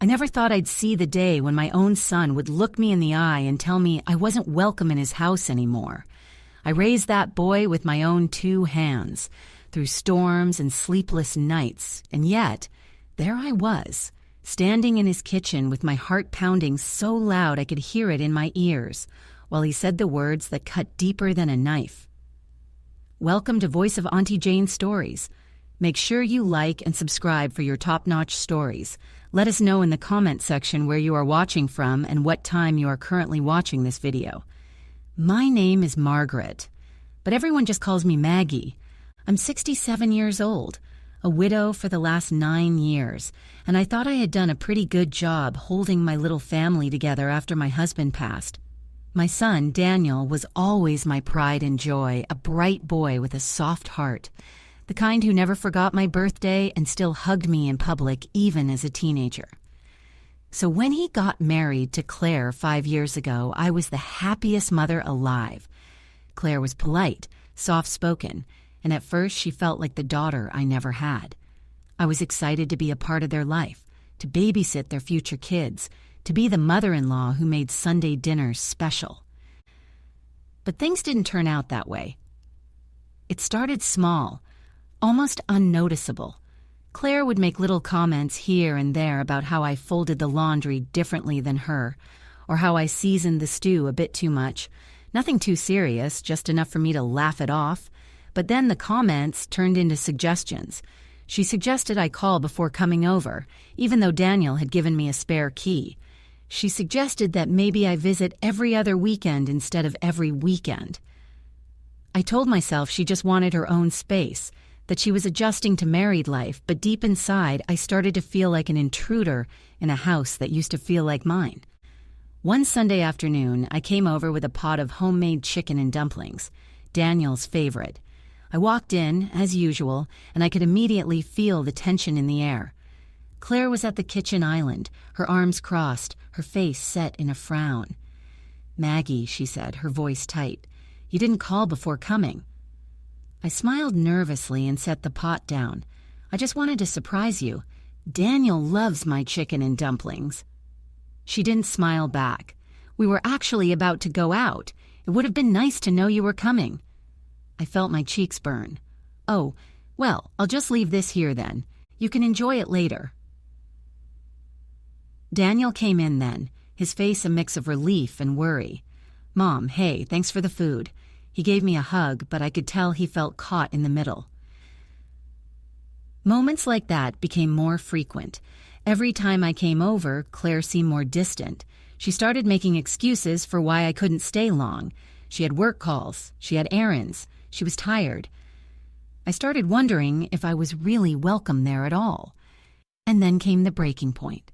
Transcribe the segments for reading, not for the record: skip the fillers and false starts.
I never thought I'd see the day when my own son would look me in the eye and tell me I wasn't welcome in his house anymore. I raised that boy with my own 2 hands, through storms and sleepless nights, and yet, there I was, standing in his kitchen with my heart pounding so loud I could hear it in my ears, while he said the words that cut deeper than a knife. Welcome to Voice of Auntie Jane Stories. Make sure you like and subscribe for your top-notch stories. Let us know in the comment section where you are watching from and what time you are currently watching this video. My name is Margaret, but everyone just calls me Maggie. I'm 67 years old, a widow for the last 9 years, and I thought I had done a pretty good job holding my little family together after my husband passed. My son, Daniel, was always my pride and joy, a bright boy with a soft heart, the kind who never forgot my birthday and still hugged me in public even as a teenager. So when he got married to Claire 5 years ago, I was the happiest mother alive. Claire was polite, soft-spoken, and at first she felt like the daughter I never had. I was excited to be a part of their life, to babysit their future kids, to be the mother-in-law who made Sunday dinners special. But things didn't turn out that way. It started small, almost unnoticeable. Claire would make little comments here and there about how I folded the laundry differently than her, or how I seasoned the stew a bit too much. Nothing too serious, just enough for me to laugh it off. But then the comments turned into suggestions. She suggested I call before coming over, even though Daniel had given me a spare key. She suggested that maybe I visit every other weekend instead of every weekend. I told myself she just wanted her own space, that she was adjusting to married life, but deep inside I started to feel like an intruder in a house that used to feel like mine. One Sunday afternoon, I came over with a pot of homemade chicken and dumplings, Daniel's favorite. I walked in, as usual, and I could immediately feel the tension in the air. Claire was at the kitchen island, her arms crossed, her face set in a frown. "Maggie," she said, her voice tight, "you didn't call before coming." I smiled nervously and set the pot down. "I just wanted to surprise you. Daniel loves my chicken and dumplings." She didn't smile back. "We were actually about to go out. It would have been nice to know you were coming." I felt my cheeks burn. "Oh, well, I'll just leave this here then. You can enjoy it later." Daniel came in then, his face a mix of relief and worry. "Mom, hey, thanks for the food." He gave me a hug, but I could tell he felt caught in the middle. Moments like that became more frequent. Every time I came over, Claire seemed more distant. She started making excuses for why I couldn't stay long. She had work calls, she had errands, she was tired. I started wondering if I was really welcome there at all. And then came the breaking point.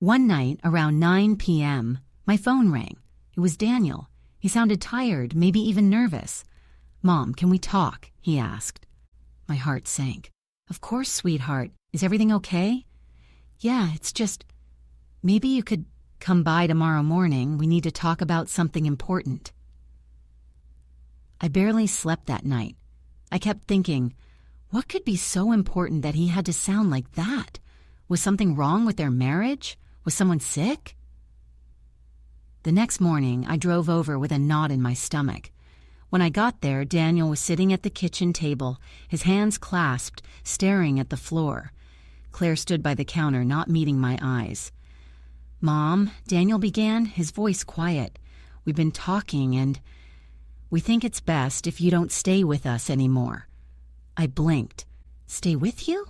One night, around 9 p.m., my phone rang. It was Daniel. He sounded tired, maybe even nervous. "Mom, can we talk?" he asked. My heart sank. "Of course, sweetheart. Is everything okay?" "Yeah, it's just... maybe you could come by tomorrow morning. We need to talk about something important." I barely slept that night. I kept thinking, what could be so important that he had to sound like that? Was something wrong with their marriage? Was someone sick? The next morning, I drove over with a knot in my stomach. When I got there, Daniel was sitting at the kitchen table, his hands clasped, staring at the floor. Claire stood by the counter, not meeting my eyes. "Mom," Daniel began, his voice quiet. "We've been talking and we think it's best if you don't stay with us anymore." I blinked. "Stay with you?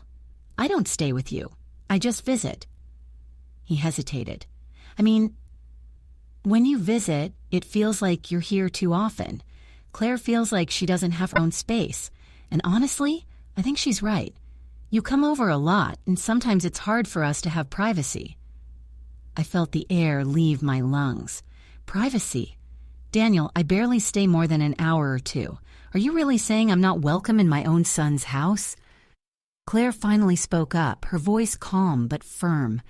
I don't stay with you. I just visit." He hesitated. "I mean, when you visit, it feels like you're here too often. Claire feels like she doesn't have her own space. And honestly, I think she's right. You come over a lot, and sometimes it's hard for us to have privacy." I felt the air leave my lungs. Privacy? "Daniel, I barely stay more than an hour or two. Are you really saying I'm not welcome in my own son's house?" Claire finally spoke up, her voice calm but firm.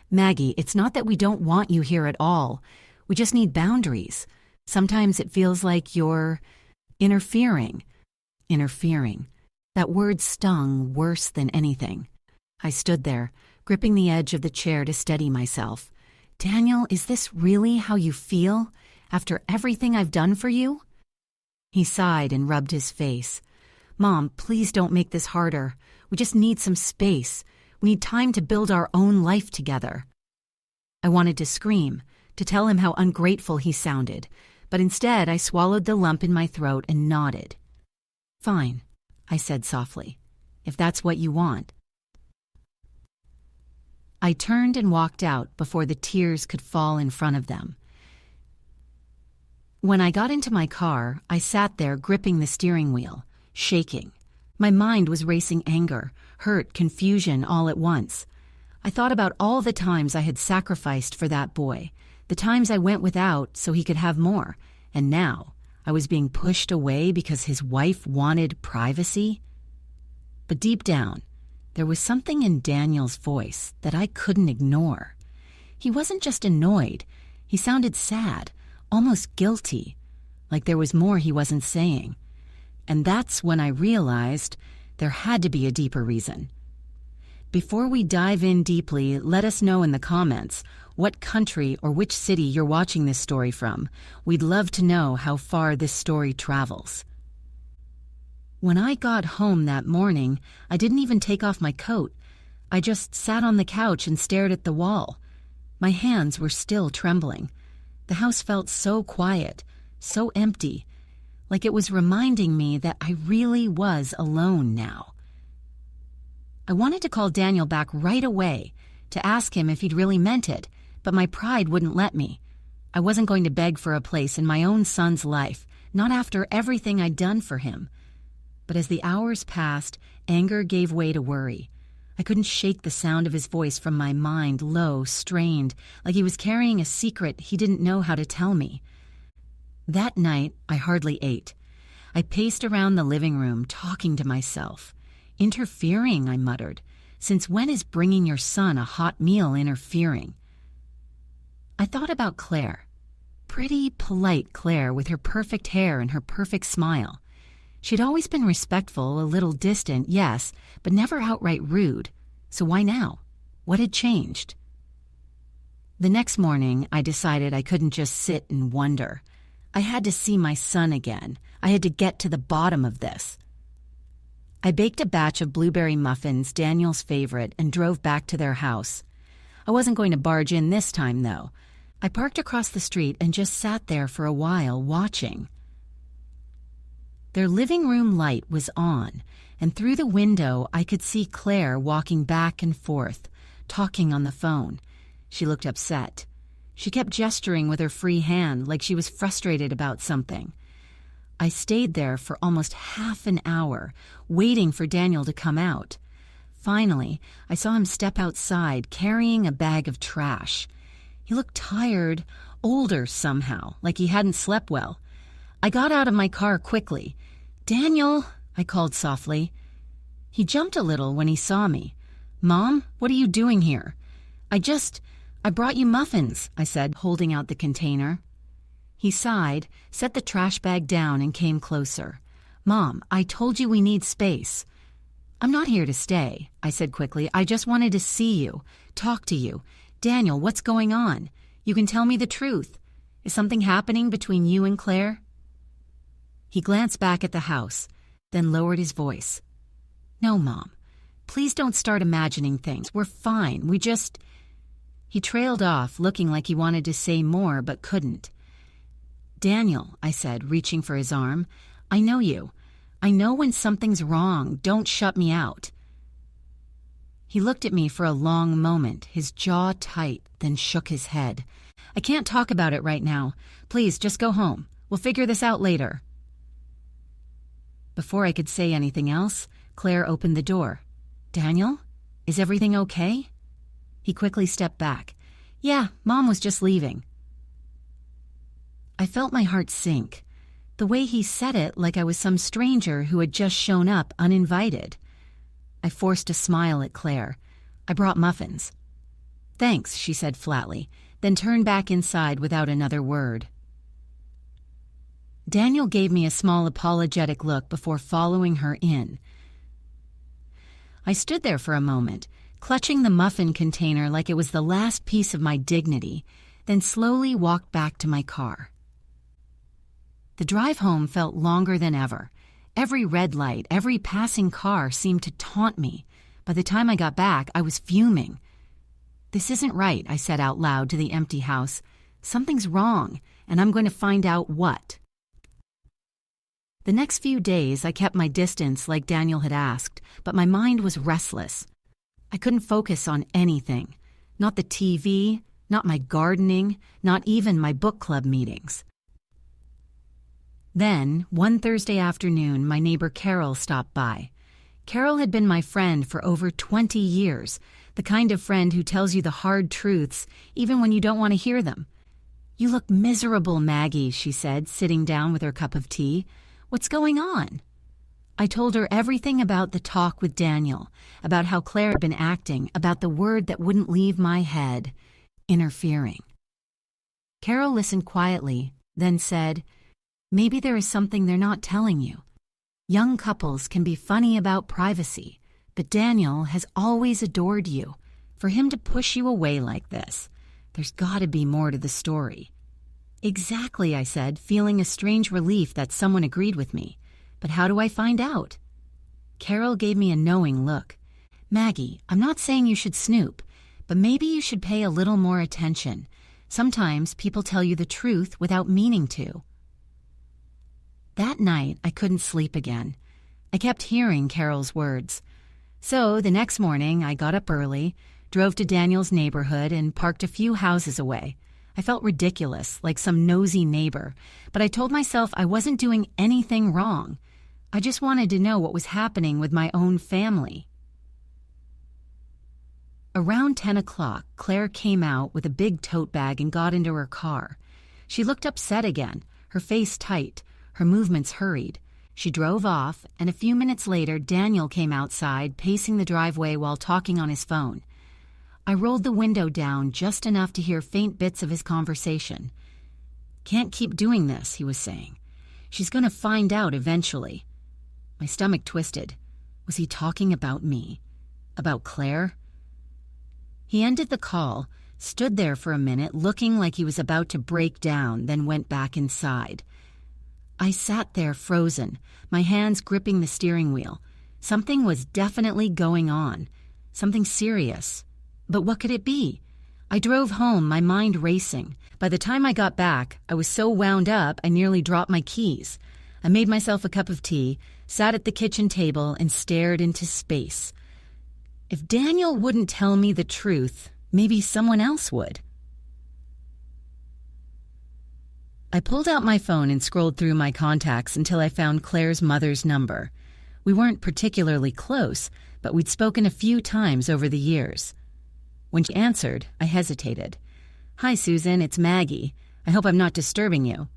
"Maggie, it's not that we don't want you here at all. We just need boundaries. Sometimes it feels like you're interfering." Interfering. That word stung worse than anything. I stood there, gripping the edge of the chair to steady myself. "Daniel, is this really how you feel? After everything I've done for you?" He sighed and rubbed his face. "Mom, please don't make this harder. We just need some space. We need time to build our own life together." I wanted to scream, to tell him how ungrateful he sounded, but instead I swallowed the lump in my throat and nodded. "Fine," I said softly, "if that's what you want." I turned and walked out before the tears could fall in front of them. When I got into my car, I sat there gripping the steering wheel, shaking. My mind was racing anger, hurt, confusion all at once. I thought about all the times I had sacrificed for that boy, the times I went without so he could have more, and now I was being pushed away because his wife wanted privacy. But deep down, there was something in Daniel's voice that I couldn't ignore. He wasn't just annoyed. He sounded sad, almost guilty, like there was more he wasn't saying. And that's when I realized there had to be a deeper reason. Before we dive in deeply, let us know in the comments what country or which city you're watching this story from. We'd love to know how far this story travels. When I got home that morning, I didn't even take off my coat. I just sat on the couch and stared at the wall. My hands were still trembling. The house felt so quiet, so empty, like it was reminding me that I really was alone now. I wanted to call Daniel back right away, to ask him if he'd really meant it, but my pride wouldn't let me. I wasn't going to beg for a place in my own son's life, not after everything I'd done for him. But as the hours passed, anger gave way to worry. I couldn't shake the sound of his voice from my mind, low, strained, like he was carrying a secret he didn't know how to tell me. That night, I hardly ate. I paced around the living room, talking to myself. "Interfering," I muttered. "Since when is bringing your son a hot meal interfering?" I thought about Claire. Pretty, polite Claire with her perfect hair and her perfect smile. She'd always been respectful, a little distant, yes, but never outright rude. So why now? What had changed? The next morning, I decided I couldn't just sit and wonder. I had to see my son again. I had to get to the bottom of this. I baked a batch of blueberry muffins, Daniel's favorite, and drove back to their house. I wasn't going to barge in this time, though. I parked across the street and just sat there for a while, watching. Their living room light was on, and through the window I could see Claire walking back and forth, talking on the phone. She looked upset. She kept gesturing with her free hand like she was frustrated about something. I stayed there for almost half an hour, waiting for Daniel to come out. Finally, I saw him step outside, carrying a bag of trash. He looked tired, older somehow, like he hadn't slept well. I got out of my car quickly. "Daniel," I called softly. He jumped a little when he saw me. "Mom, what are you doing here?" I brought you muffins," I said, holding out the container. He sighed, set the trash bag down, and came closer. "Mom, I told you we need space." "I'm not here to stay," I said quickly. "I just wanted to see you, talk to you. Daniel, what's going on? You can tell me the truth. Is something happening between you and Claire?" He glanced back at the house, then lowered his voice. "No, Mom. Please don't start imagining things. We're fine. He trailed off, looking like he wanted to say more but couldn't. "Daniel," I said, reaching for his arm, "I know you. I know when something's wrong. Don't shut me out." He looked at me for a long moment, his jaw tight, then shook his head. "I can't talk about it right now. Please, just go home. We'll figure this out later." Before I could say anything else, Claire opened the door. "Daniel, is everything okay?" He quickly stepped back. "Yeah, Mom was just leaving." I felt my heart sink. The way he said it like I was some stranger who had just shown up uninvited. I forced a smile at Claire. "I brought muffins." "Thanks," she said flatly, then turned back inside without another word. Daniel gave me a small apologetic look before following her in. I stood there for a moment, clutching the muffin container like it was the last piece of my dignity, then slowly walked back to my car. The drive home felt longer than ever. Every red light, every passing car seemed to taunt me. By the time I got back, I was fuming. "This isn't right," I said out loud to the empty house. "Something's wrong, and I'm going to find out what." The next few days, I kept my distance like Daniel had asked, but my mind was restless. I couldn't focus on anything. Not the TV, not my gardening, not even my book club meetings. Then, one Thursday afternoon, my neighbor Carol stopped by. Carol had been my friend for over 20 years, the kind of friend who tells you the hard truths even when you don't want to hear them. "You look miserable, Maggie," she said, sitting down with her cup of tea. "What's going on?" I told her everything about the talk with Daniel, about how Claire had been acting, about the word that wouldn't leave my head, interfering. Carol listened quietly, then said, "Maybe there is something they're not telling you. Young couples can be funny about privacy, but Daniel has always adored you. For him to push you away like this, there's got to be more to the story." "Exactly," I said, feeling a strange relief that someone agreed with me. "But how do I find out?" Carol gave me a knowing look. "Maggie, I'm not saying you should snoop, but maybe you should pay a little more attention. Sometimes people tell you the truth without meaning to." That night, I couldn't sleep again. I kept hearing Carol's words. So the next morning, I got up early, drove to Daniel's neighborhood, and parked a few houses away. I felt ridiculous, like some nosy neighbor, but I told myself I wasn't doing anything wrong. I just wanted to know what was happening with my own family. Around 10 o'clock, Claire came out with a big tote bag and got into her car. She looked upset again, her face tight, her movements hurried. She drove off, and a few minutes later, Daniel came outside, pacing the driveway while talking on his phone. I rolled the window down just enough to hear faint bits of his conversation. "Can't keep doing this," he was saying. "She's going to find out eventually." My stomach twisted. Was he talking about me? About Claire? He ended the call, stood there for a minute, looking like he was about to break down, then went back inside. I sat there frozen, my hands gripping the steering wheel. Something was definitely going on. Something serious. But what could it be? I drove home, my mind racing. By the time I got back, I was so wound up I nearly dropped my keys. I made myself a cup of tea, sat at the kitchen table, and stared into space. If Daniel wouldn't tell me the truth, maybe someone else would. I pulled out my phone and scrolled through my contacts until I found Claire's mother's number. We weren't particularly close, but we'd spoken a few times over the years. When she answered, I hesitated. "Hi, Susan, it's Maggie. I hope I'm not disturbing you."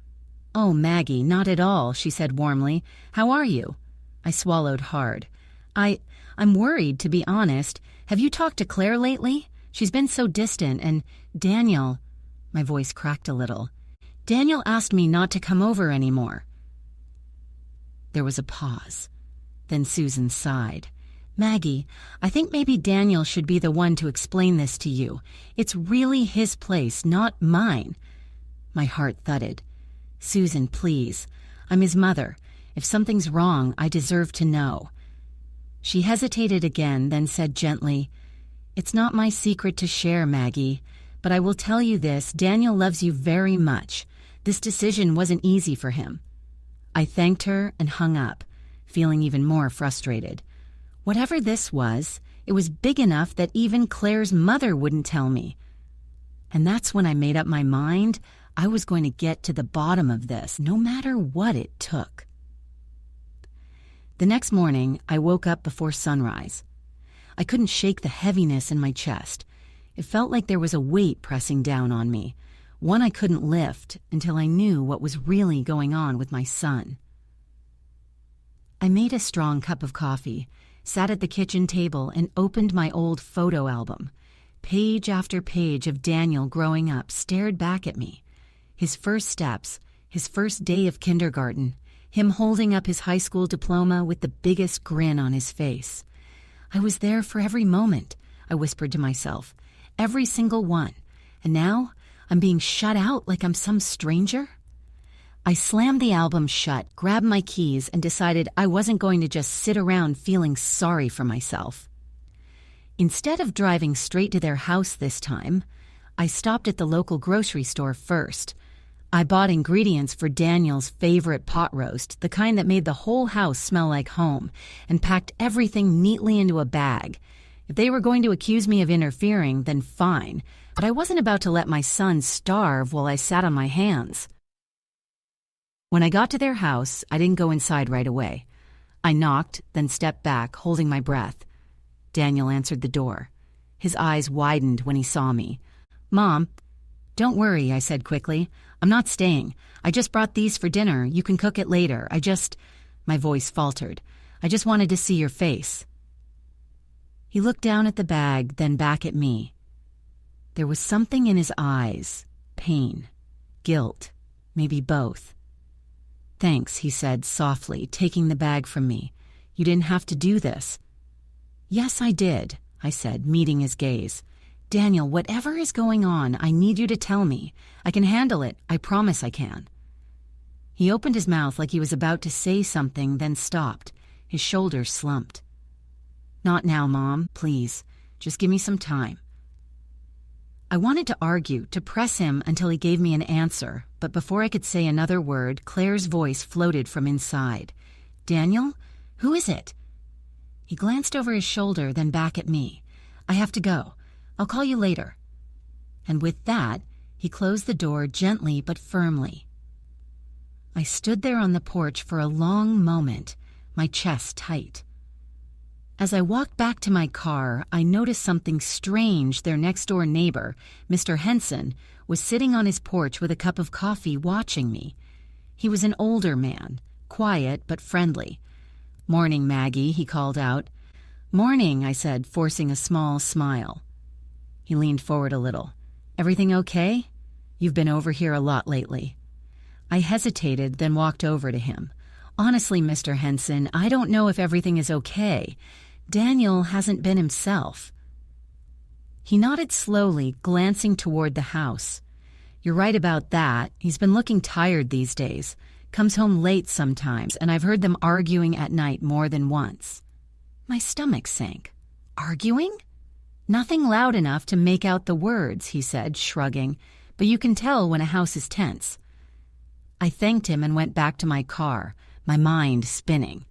"Oh, Maggie, not at all," she said warmly. "How are you?" I swallowed hard. I'm worried, to be honest. Have you talked to Claire lately? She's been so distant, and Daniel..." My voice cracked a little. "Daniel asked me not to come over anymore." There was a pause. Then Susan sighed. "Maggie, I think maybe Daniel should be the one to explain this to you. It's really his place, not mine." My heart thudded. "Susan, please. I'm his mother. If something's wrong, I deserve to know." She hesitated again, then said gently, "It's not my secret to share, Maggie, but I will tell you this, Daniel loves you very much. This decision wasn't easy for him." I thanked her and hung up, feeling even more frustrated. Whatever this was, it was big enough that even Claire's mother wouldn't tell me. And that's when I made up my mind I was going to get to the bottom of this, no matter what it took. The next morning, I woke up before sunrise. I couldn't shake the heaviness in my chest. It felt like there was a weight pressing down on me, one I couldn't lift until I knew what was really going on with my son. I made a strong cup of coffee, sat at the kitchen table, and opened my old photo album. Page after page of Daniel growing up stared back at me. His first steps, his first day of kindergarten, him holding up his high school diploma with the biggest grin on his face. I was there for every moment. I whispered to myself. Every single one. And now I'm being shut out like I'm some stranger? I slammed the album shut, grabbed my keys, and decided I wasn't going to just sit around feeling sorry for myself. Instead of driving straight to their house this time, I stopped at the local grocery store first. I bought ingredients for Daniel's favorite pot roast, the kind that made the whole house smell like home, and packed everything neatly into a bag. If they were going to accuse me of interfering, then fine, but I wasn't about to let my son starve while I sat on my hands. When I got to their house, I didn't go inside right away. I knocked, then stepped back, holding my breath. Daniel answered the door. His eyes widened when he saw me. "Mom." "Don't worry," I said quickly. "I'm not staying. I just brought these for dinner. You can cook it later. My voice faltered. "I just wanted to see your face." He looked down at the bag, then back at me. There was something in his eyes. Pain. Guilt. Maybe both. "Thanks," he said softly, taking the bag from me. "You didn't have to do this." "Yes, I did," I said, meeting his gaze. "Daniel, whatever is going on, I need you to tell me. I can handle it. I promise I can." He opened his mouth like he was about to say something, then stopped. His shoulders slumped. "Not now, Mom, please. Just give me some time." I wanted to argue, to press him until he gave me an answer, but before I could say another word, Claire's voice floated from inside. "Daniel? Who is it?" He glanced over his shoulder, then back at me. "I have to go. I'll call you later." And with that, he closed the door gently but firmly. I stood there on the porch for a long moment, my chest tight. As I walked back to my car, I noticed something strange. Their next-door neighbor, Mr. Henson, was sitting on his porch with a cup of coffee watching me. He was an older man, quiet but friendly. "Morning, Maggie," he called out. "Morning," I said, forcing a small smile. He leaned forward a little. "Everything okay? You've been over here a lot lately." I hesitated, then walked over to him. "Honestly, Mr. Henson, I don't know if everything is okay. Daniel hasn't been himself." He nodded slowly, glancing toward the house. "You're right about that. He's been looking tired these days. Comes home late sometimes, and I've heard them arguing at night more than once." My stomach sank. "Arguing?" "Nothing loud enough to make out the words," he said, shrugging, "but you can tell when a house is tense." I thanked him and went back to my car, my mind spinning.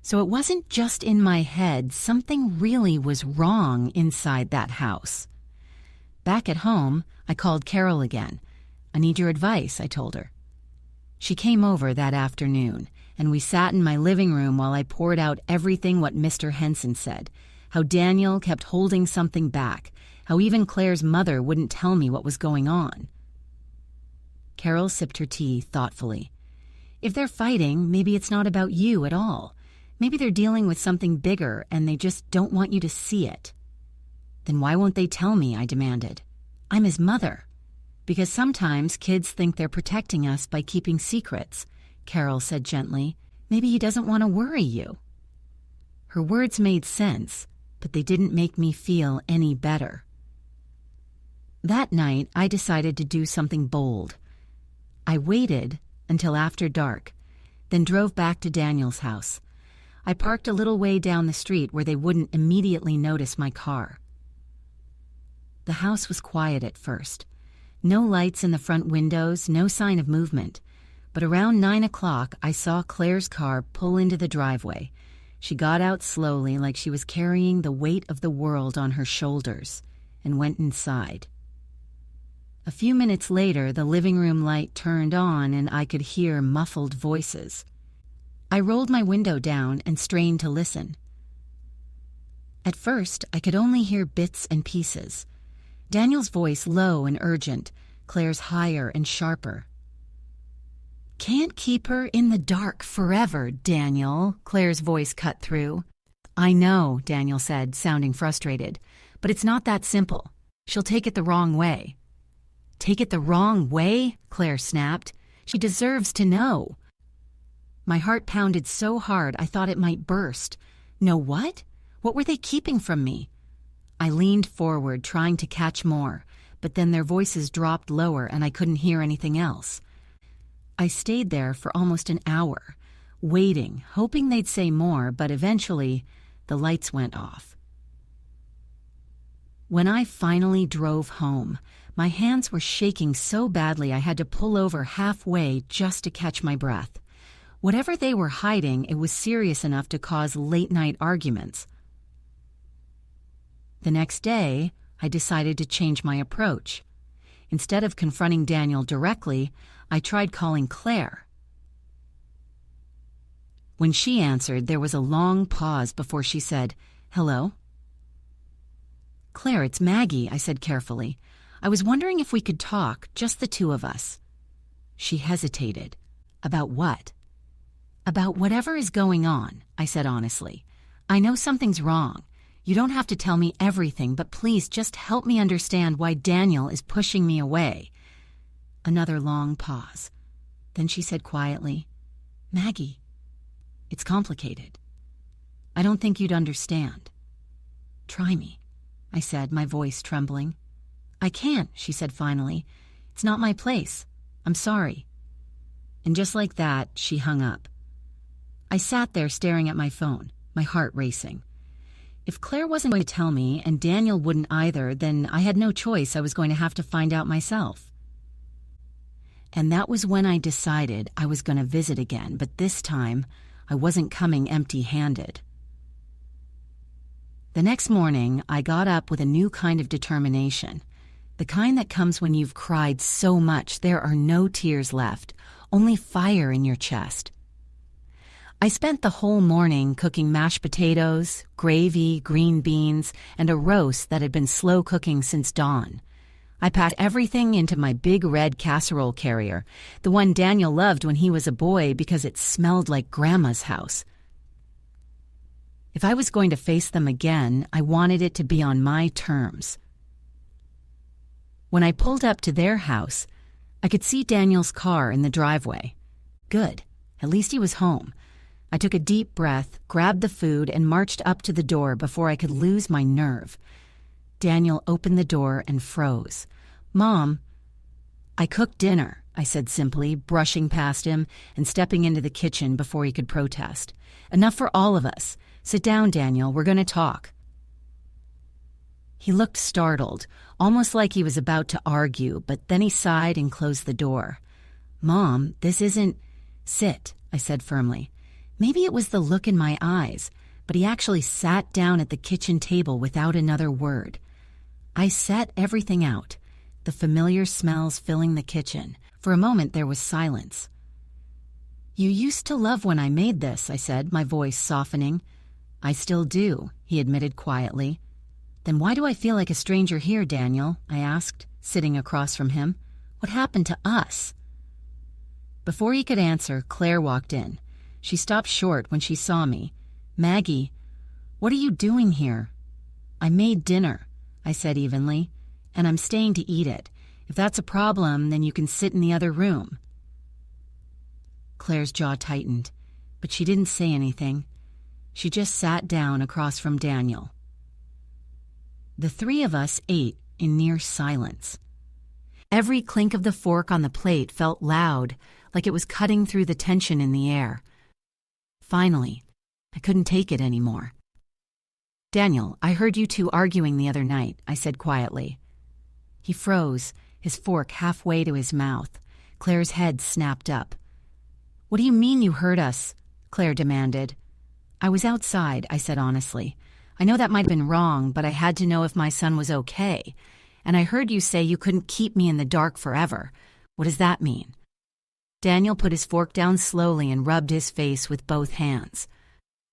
So it wasn't just in my head, something really was wrong inside that house. Back at home, I called Carol again. "I need your advice," I told her. She came over that afternoon, and we sat in my living room while I poured out everything what Mr. Henson said, how Daniel kept holding something back, how even Claire's mother wouldn't tell me what was going on. Carol sipped her tea thoughtfully. "If they're fighting, maybe it's not about you at all. Maybe they're dealing with something bigger and they just don't want you to see it." "Then why won't they tell me?" I demanded. "I'm his mother." "Because sometimes kids think they're protecting us by keeping secrets," Carol said gently. "Maybe he doesn't want to worry you." Her words made sense, but they didn't make me feel any better. That night, I decided to do something bold. I waited until after dark, then drove back to Daniel's house. I parked a little way down the street where they wouldn't immediately notice my car. The house was quiet at first. No lights in the front windows, no sign of movement. But around 9 o'clock, I saw Claire's car pull into the driveway. She got out slowly, like she was carrying the weight of the world on her shoulders, and went inside. A few minutes later, the living room light turned on and I could hear muffled voices. I rolled my window down and strained to listen. At first, I could only hear bits and pieces. Daniel's voice low and urgent, Claire's higher and sharper. "Can't keep her in the dark forever, Daniel," Claire's voice cut through. "I know," Daniel said, sounding frustrated, "but it's not that simple. She'll take it the wrong way." "Take it the wrong way?" Claire snapped. "She deserves to know." My heart pounded so hard I thought it might burst. "Know what? What were they keeping from me?" I leaned forward, trying to catch more, but then their voices dropped lower and I couldn't hear anything else. I stayed there for almost an hour, waiting, hoping they'd say more, but eventually the lights went off. When I finally drove home, my hands were shaking so badly I had to pull over halfway just to catch my breath. Whatever they were hiding, it was serious enough to cause late-night arguments. The next day, I decided to change my approach. Instead of confronting Daniel directly, I tried calling Claire. When she answered, there was a long pause before she said, "Hello?" "Claire, it's Maggie," I said carefully. "I was wondering if we could talk, just the two of us." She hesitated. "About what?" "About whatever is going on," I said honestly. "I know something's wrong. You don't have to tell me everything, but please just help me understand why Daniel is pushing me away." Another long pause. Then she said quietly, "Maggie, it's complicated. I don't think you'd understand." "Try me," I said, my voice trembling. "I can't," she said finally. "It's not my place. I'm sorry." And just like that, she hung up. I sat there staring at my phone, my heart racing. If Claire wasn't going to tell me and Daniel wouldn't either, then I had no choice. I was going to have to find out myself. And that was when I decided I was going to visit again, but this time I wasn't coming empty-handed. The next morning, I got up with a new kind of determination, the kind that comes when you've cried so much there are no tears left, only fire in your chest. I spent the whole morning cooking mashed potatoes, gravy, green beans, and a roast that had been slow cooking since dawn. I packed everything into my big red casserole carrier, the one Daniel loved when he was a boy because it smelled like Grandma's house. If I was going to face them again, I wanted it to be on my terms. When I pulled up to their house, I could see Daniel's car in the driveway. Good, at least he was home. I took a deep breath, grabbed the food, and marched up to the door before I could lose my nerve. Daniel opened the door and froze. "Mom." "I cooked dinner," I said simply, brushing past him and stepping into the kitchen before he could protest. "Enough for all of us. Sit down, Daniel. We're going to talk." He looked startled, almost like he was about to argue, but then he sighed and closed the door. "Mom, this isn't—" "Sit," I said firmly. Maybe it was the look in my eyes, but he actually sat down at the kitchen table without another word. I set everything out, the familiar smells filling the kitchen. For a moment there was silence. "You used to love when I made this," I said, my voice softening. "I still do," he admitted quietly. "Then why do I feel like a stranger here, Daniel?" I asked, sitting across from him. "What happened to us?" Before he could answer, Claire walked in. She stopped short when she saw me. "Maggie, what are you doing here?" "I made dinner," I said evenly, "and I'm staying to eat it. If that's a problem, then you can sit in the other room." Claire's jaw tightened, but she didn't say anything. She just sat down across from Daniel. The three of us ate in near silence. Every clink of the fork on the plate felt loud, like it was cutting through the tension in the air. Finally, I couldn't take it anymore. "Daniel, I heard you two arguing the other night," I said quietly. He froze, his fork halfway to his mouth. Claire's head snapped up. "What do you mean you heard us?" Claire demanded. "I was outside," I said honestly. "I know that might have been wrong, but I had to know if my son was okay. And I heard you say you couldn't keep me in the dark forever. What does that mean?" Daniel put his fork down slowly and rubbed his face with both hands.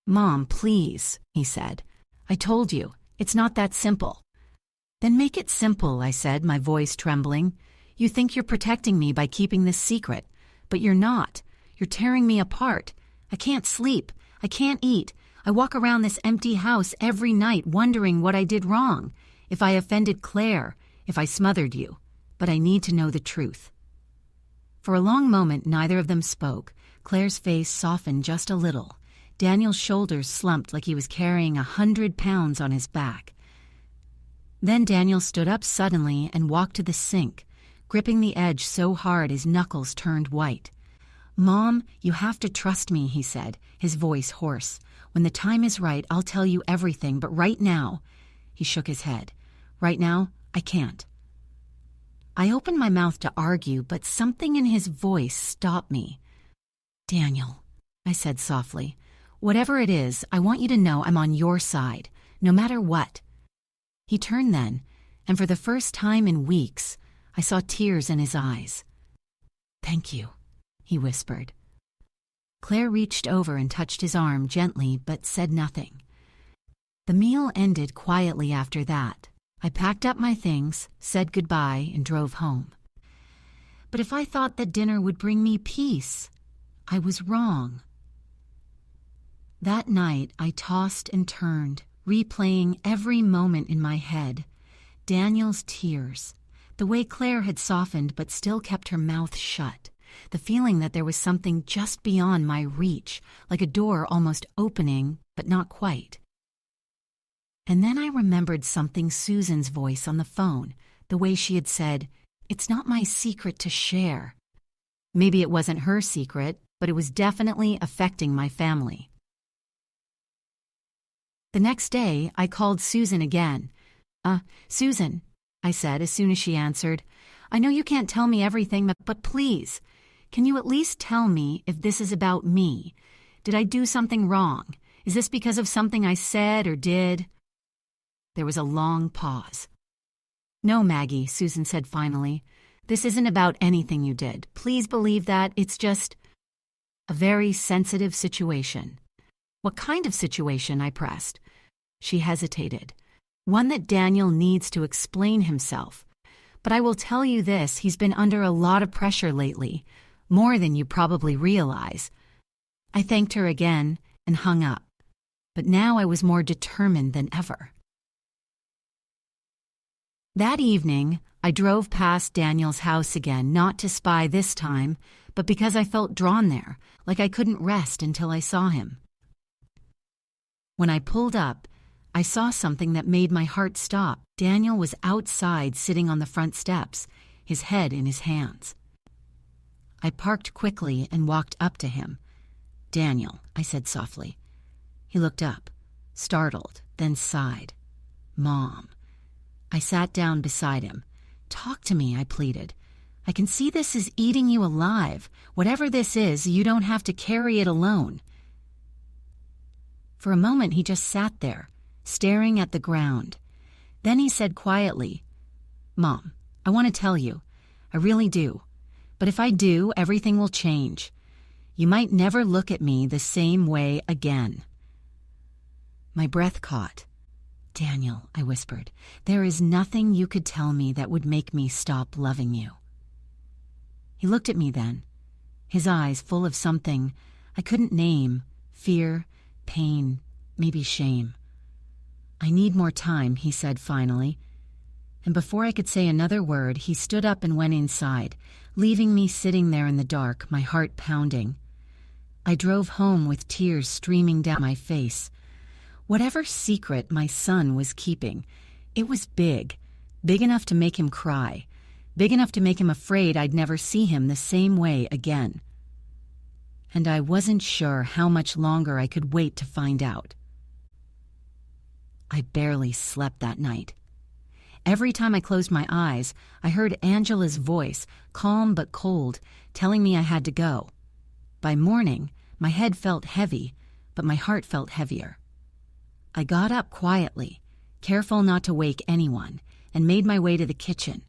"Mom, please," he said. "I told you, it's not that simple." "Then make it simple," I said, my voice trembling. "You think you're protecting me by keeping this secret, but you're not. You're tearing me apart. I can't sleep. I can't eat. I walk around this empty house every night wondering what I did wrong, if I offended Claire, if I smothered you. But I need to know the truth." For a long moment, neither of them spoke. Claire's face softened just a little. Daniel's shoulders slumped like he was carrying 100 pounds on his back. Then Daniel stood up suddenly and walked to the sink, gripping the edge so hard his knuckles turned white. "Mom, you have to trust me," he said, his voice hoarse. "When the time is right, I'll tell you everything, but right now—" He shook his head. "Right now, I can't." I opened my mouth to argue, but something in his voice stopped me. "Daniel," I said softly, "whatever it is, I want you to know I'm on your side, no matter what." He turned then, and for the first time in weeks, I saw tears in his eyes. "Thank you," he whispered. Claire reached over and touched his arm gently, but said nothing. The meal ended quietly after that. I packed up my things, said goodbye, and drove home. But if I thought that dinner would bring me peace, I was wrong. That night, I tossed and turned, replaying every moment in my head. Daniel's tears, the way Claire had softened but still kept her mouth shut, the feeling that there was something just beyond my reach, like a door almost opening, but not quite. And then I remembered something Susan's voice on the phone, the way she had said, "It's not my secret to share." Maybe it wasn't her secret, but it was definitely affecting my family. The next day, I called Susan again. Susan," I said as soon as she answered, "I know you can't tell me everything, but please, can you at least tell me if this is about me? Did I do something wrong? Is this because of something I said or did?" There was a long pause. "No, Maggie," Susan said finally. "This isn't about anything you did. Please believe that. It's just a very sensitive situation." "What kind of situation?" I pressed. She hesitated. "One that Daniel needs to explain himself. But I will tell you this, he's been under a lot of pressure lately, more than you probably realize." I thanked her again and hung up. But now I was more determined than ever. That evening, I drove past Daniel's house again, not to spy this time, but because I felt drawn there, like I couldn't rest until I saw him. When I pulled up, I saw something that made my heart stop. Daniel was outside sitting on the front steps, his head in his hands. I parked quickly and walked up to him. "Daniel," I said softly. He looked up, startled, then sighed. "Mom." I sat down beside him. "Talk to me," I pleaded. "I can see this is eating you alive. Whatever this is, you don't have to carry it alone." For a moment, he just sat there, staring at the ground. Then he said quietly, "Mom, I want to tell you. I really do. But if I do, everything will change. You might never look at me the same way again." My breath caught. "Daniel," I whispered, "there is nothing you could tell me that would make me stop loving you." He looked at me then, his eyes full of something I couldn't name, fear, pain, maybe shame. "I need more time," he said finally. And before I could say another word, he stood up and went inside, leaving me sitting there in the dark, my heart pounding. I drove home with tears streaming down my face. Whatever secret my son was keeping, it was big enough to make him cry, big enough to make him afraid I'd never see him the same way again. And I wasn't sure how much longer I could wait to find out. I barely slept that night. Every time I closed my eyes, I heard Angela's voice, calm but cold, telling me I had to go. By morning, my head felt heavy, but my heart felt heavier. I got up quietly, careful not to wake anyone, and made my way to the kitchen.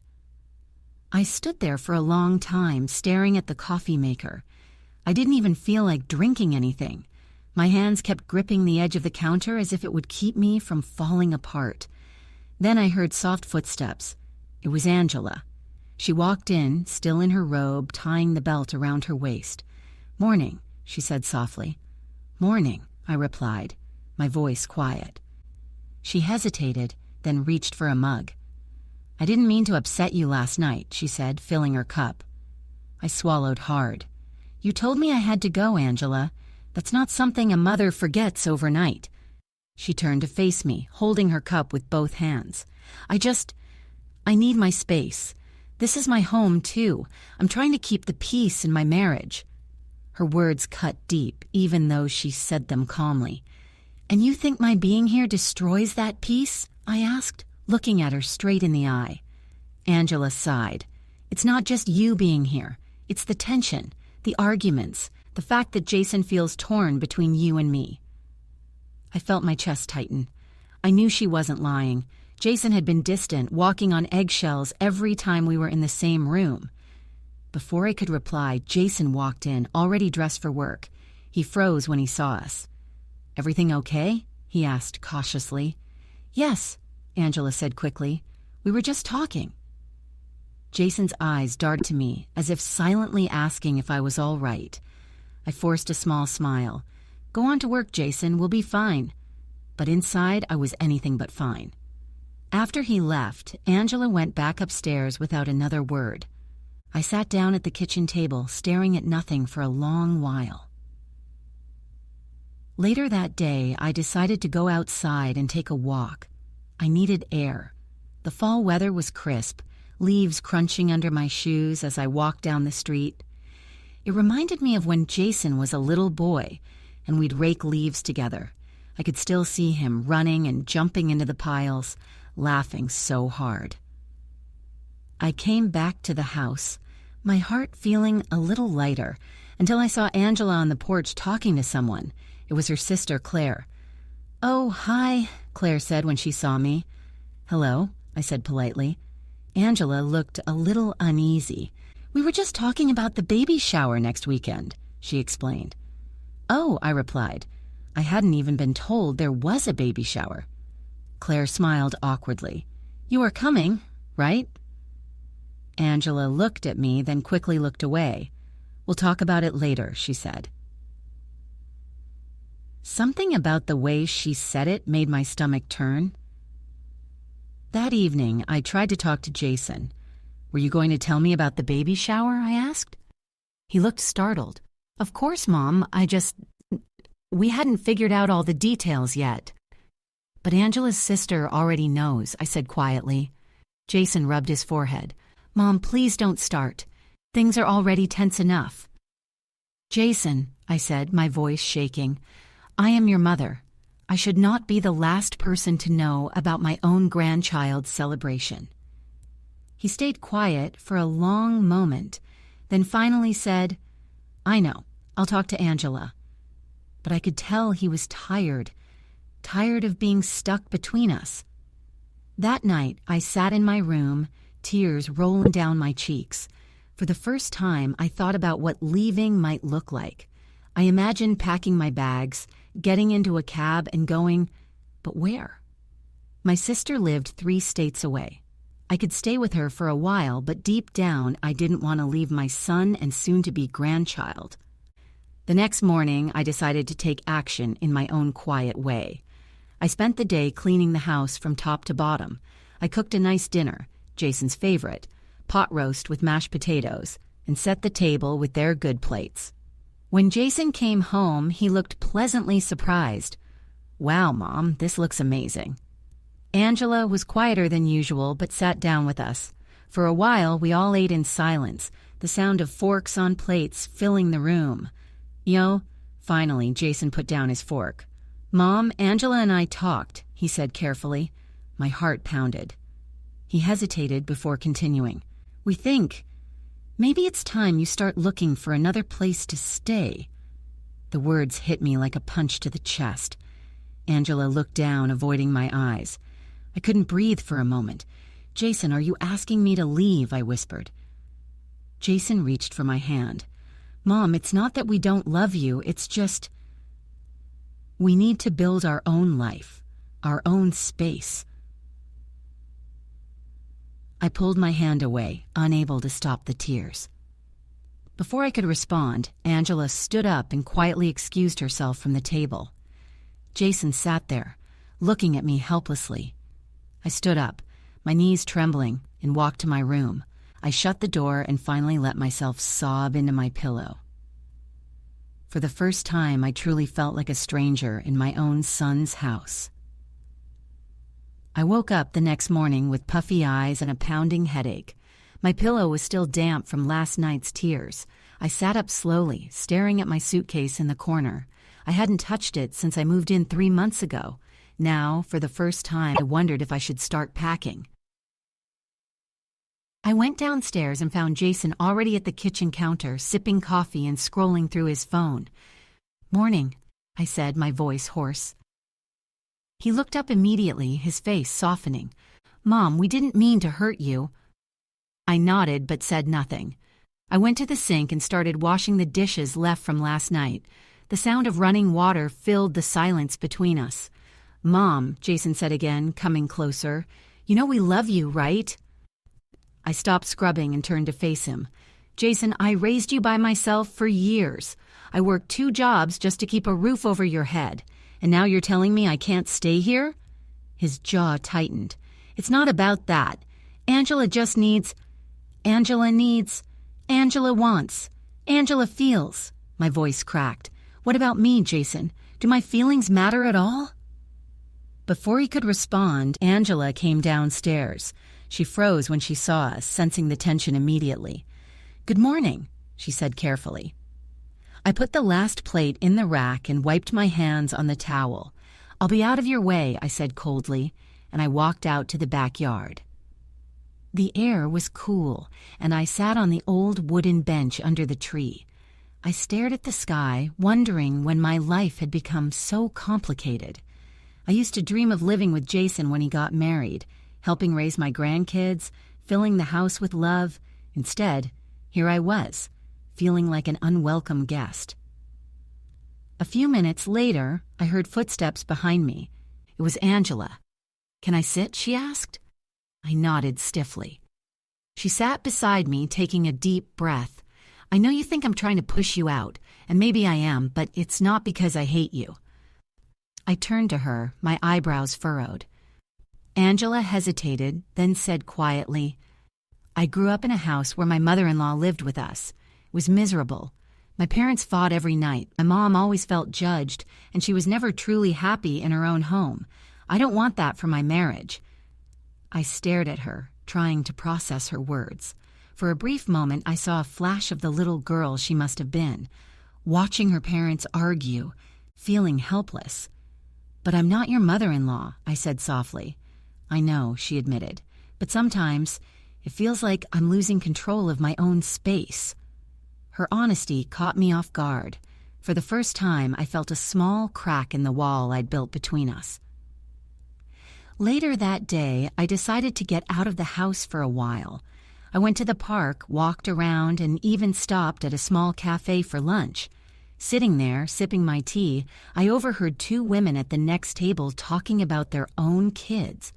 I stood there for a long time, staring at the coffee maker. I didn't even feel like drinking anything. My hands kept gripping the edge of the counter as if it would keep me from falling apart. Then I heard soft footsteps. It was Angela. She walked in, still in her robe, tying the belt around her waist. "Morning," she said softly. "Morning," I replied, my voice quiet. She hesitated, then reached for a mug. "I didn't mean to upset you last night," she said, filling her cup. I swallowed hard. "You told me I had to go, Angela. That's not something a mother forgets overnight." She turned to face me, holding her cup with both hands. I need my space. This is my home, too. I'm trying to keep the peace in my marriage." Her words cut deep, even though she said them calmly. "And you think my being here destroys that peace?" I asked, looking at her straight in the eye. Angela sighed. "It's not just you being here. It's the tension, the arguments, the fact that Jason feels torn between you and me." I felt my chest tighten. I knew she wasn't lying. Jason had been distant, walking on eggshells every time we were in the same room. Before I could reply, Jason walked in, already dressed for work. He froze when he saw us. "Everything okay?" he asked cautiously. "Yes," Angela said quickly. "We were just talking." Jason's eyes darted to me, as if silently asking if I was all right. I forced a small smile. "Go on to work, Jason. We'll be fine." But inside, I was anything but fine. After he left, Angela went back upstairs without another word. I sat down at the kitchen table, staring at nothing for a long while. Later that day, I decided to go outside and take a walk. I needed air. The fall weather was crisp, leaves crunching under my shoes as I walked down the street. It reminded me of when Jason was a little boy, and we'd rake leaves together. I could still see him running and jumping into the piles, laughing so hard. I came back to the house, my heart feeling a little lighter, until I saw Angela on the porch talking to someone. It was her sister, Claire. "Oh, hi," Claire said when she saw me. "Hello," I said politely. Angela looked a little uneasy. "We were just talking about the baby shower next weekend," she explained. "Oh," I replied. I hadn't even been told there was a baby shower. Claire smiled awkwardly. "You are coming, right?" Angela looked at me, then quickly looked away. "We'll talk about it later," she said. Something about the way she said it made my stomach turn. That evening, I tried to talk to Jason. "Were you going to tell me about the baby shower?" I asked. He looked startled. "Of course, Mom. We hadn't figured out all the details yet." "But Angela's sister already knows," I said quietly. Jason rubbed his forehead. "Mom, please don't start. Things are already tense enough." "Jason," I said, my voice shaking, "I am your mother. I should not be the last person to know about my own grandchild's celebration." He stayed quiet for a long moment, then finally said, "I know. I'll talk to Angela." But I could tell he was tired of being stuck between us. That night, I sat in my room, tears rolling down my cheeks. For the first time, I thought about what leaving might look like. I imagined packing my bags, getting into a cab and going, but where? My sister lived 3 states away. I could stay with her for a while, but deep down, I didn't want to leave my son and soon-to-be grandchild. The next morning, I decided to take action in my own quiet way. I spent the day cleaning the house from top to bottom. I cooked a nice dinner, Jason's favorite, pot roast with mashed potatoes, and set the table with their good plates. When Jason came home, he looked pleasantly surprised. "Wow, Mom, this looks amazing." Angela was quieter than usual, but sat down with us. For a while, we all ate in silence, the sound of forks on plates filling the room. Finally, Jason put down his fork. "Mom, Angela and I talked," he said carefully. My heart pounded. He hesitated before continuing. "We think maybe it's time you start looking for another place to stay." The words hit me like a punch to the chest. Angela looked down, avoiding my eyes. I couldn't breathe for a moment. "Jason, are you asking me to leave?" I whispered. Jason reached for my hand. "Mom, it's not that we don't love you, it's just we need to build our own life, our own space." I pulled my hand away, unable to stop the tears. Before I could respond, Angela stood up and quietly excused herself from the table. Jason sat there, looking at me helplessly. I stood up, my knees trembling, and walked to my room. I shut the door and finally let myself sob into my pillow. For the first time, I truly felt like a stranger in my own son's house. I woke up the next morning with puffy eyes and a pounding headache. My pillow was still damp from last night's tears. I sat up slowly, staring at my suitcase in the corner. I hadn't touched it since I moved in 3 months ago. Now, for the first time, I wondered if I should start packing. I went downstairs and found Jason already at the kitchen counter, sipping coffee and scrolling through his phone. "Morning," I said, my voice hoarse. He looked up immediately, his face softening. "Mom, we didn't mean to hurt you." I nodded but said nothing. I went to the sink and started washing the dishes left from last night. The sound of running water filled the silence between us. "Mom," Jason said again, coming closer, "you know we love you, right?" I stopped scrubbing and turned to face him. "Jason, I raised you by myself for years. I worked 2 jobs just to keep a roof over your head. And now you're telling me I can't stay here?" His jaw tightened. "It's not about that. Angela wants. Angela feels." My voice cracked. "What about me, Jason? Do my feelings matter at all?" Before he could respond, Angela came downstairs. She froze when she saw us, sensing the tension immediately. "Good morning," she said carefully. I put the last plate in the rack and wiped my hands on the towel. "I'll be out of your way," I said coldly, and I walked out to the backyard. The air was cool, and I sat on the old wooden bench under the tree. I stared at the sky, wondering when my life had become so complicated. I used to dream of living with Jason when he got married, helping raise my grandkids, filling the house with love. Instead, here I was, feeling like an unwelcome guest. A few minutes later, I heard footsteps behind me. It was Angela. "Can I sit?" she asked. I nodded stiffly. She sat beside me, taking a deep breath. "I know you think I'm trying to push you out, and maybe I am, but it's not because I hate you." I turned to her, my eyebrows furrowed. Angela hesitated, then said quietly, "I grew up in a house where my mother-in-law lived with us. It was miserable. My parents fought every night. My mom always felt judged, and she was never truly happy in her own home. I don't want that for my marriage." I stared at her, trying to process her words. For a brief moment, I saw a flash of the little girl she must have been, watching her parents argue, feeling helpless. "But I'm not your mother-in-law," I said softly. "I know," she admitted, "but sometimes it feels like I'm losing control of my own space." Her honesty caught me off guard. For the first time, I felt a small crack in the wall I'd built between us. Later that day, I decided to get out of the house for a while. I went to the park, walked around, and even stopped at a small cafe for lunch. Sitting there, sipping my tea, I overheard 2 women at the next table talking about their own kids.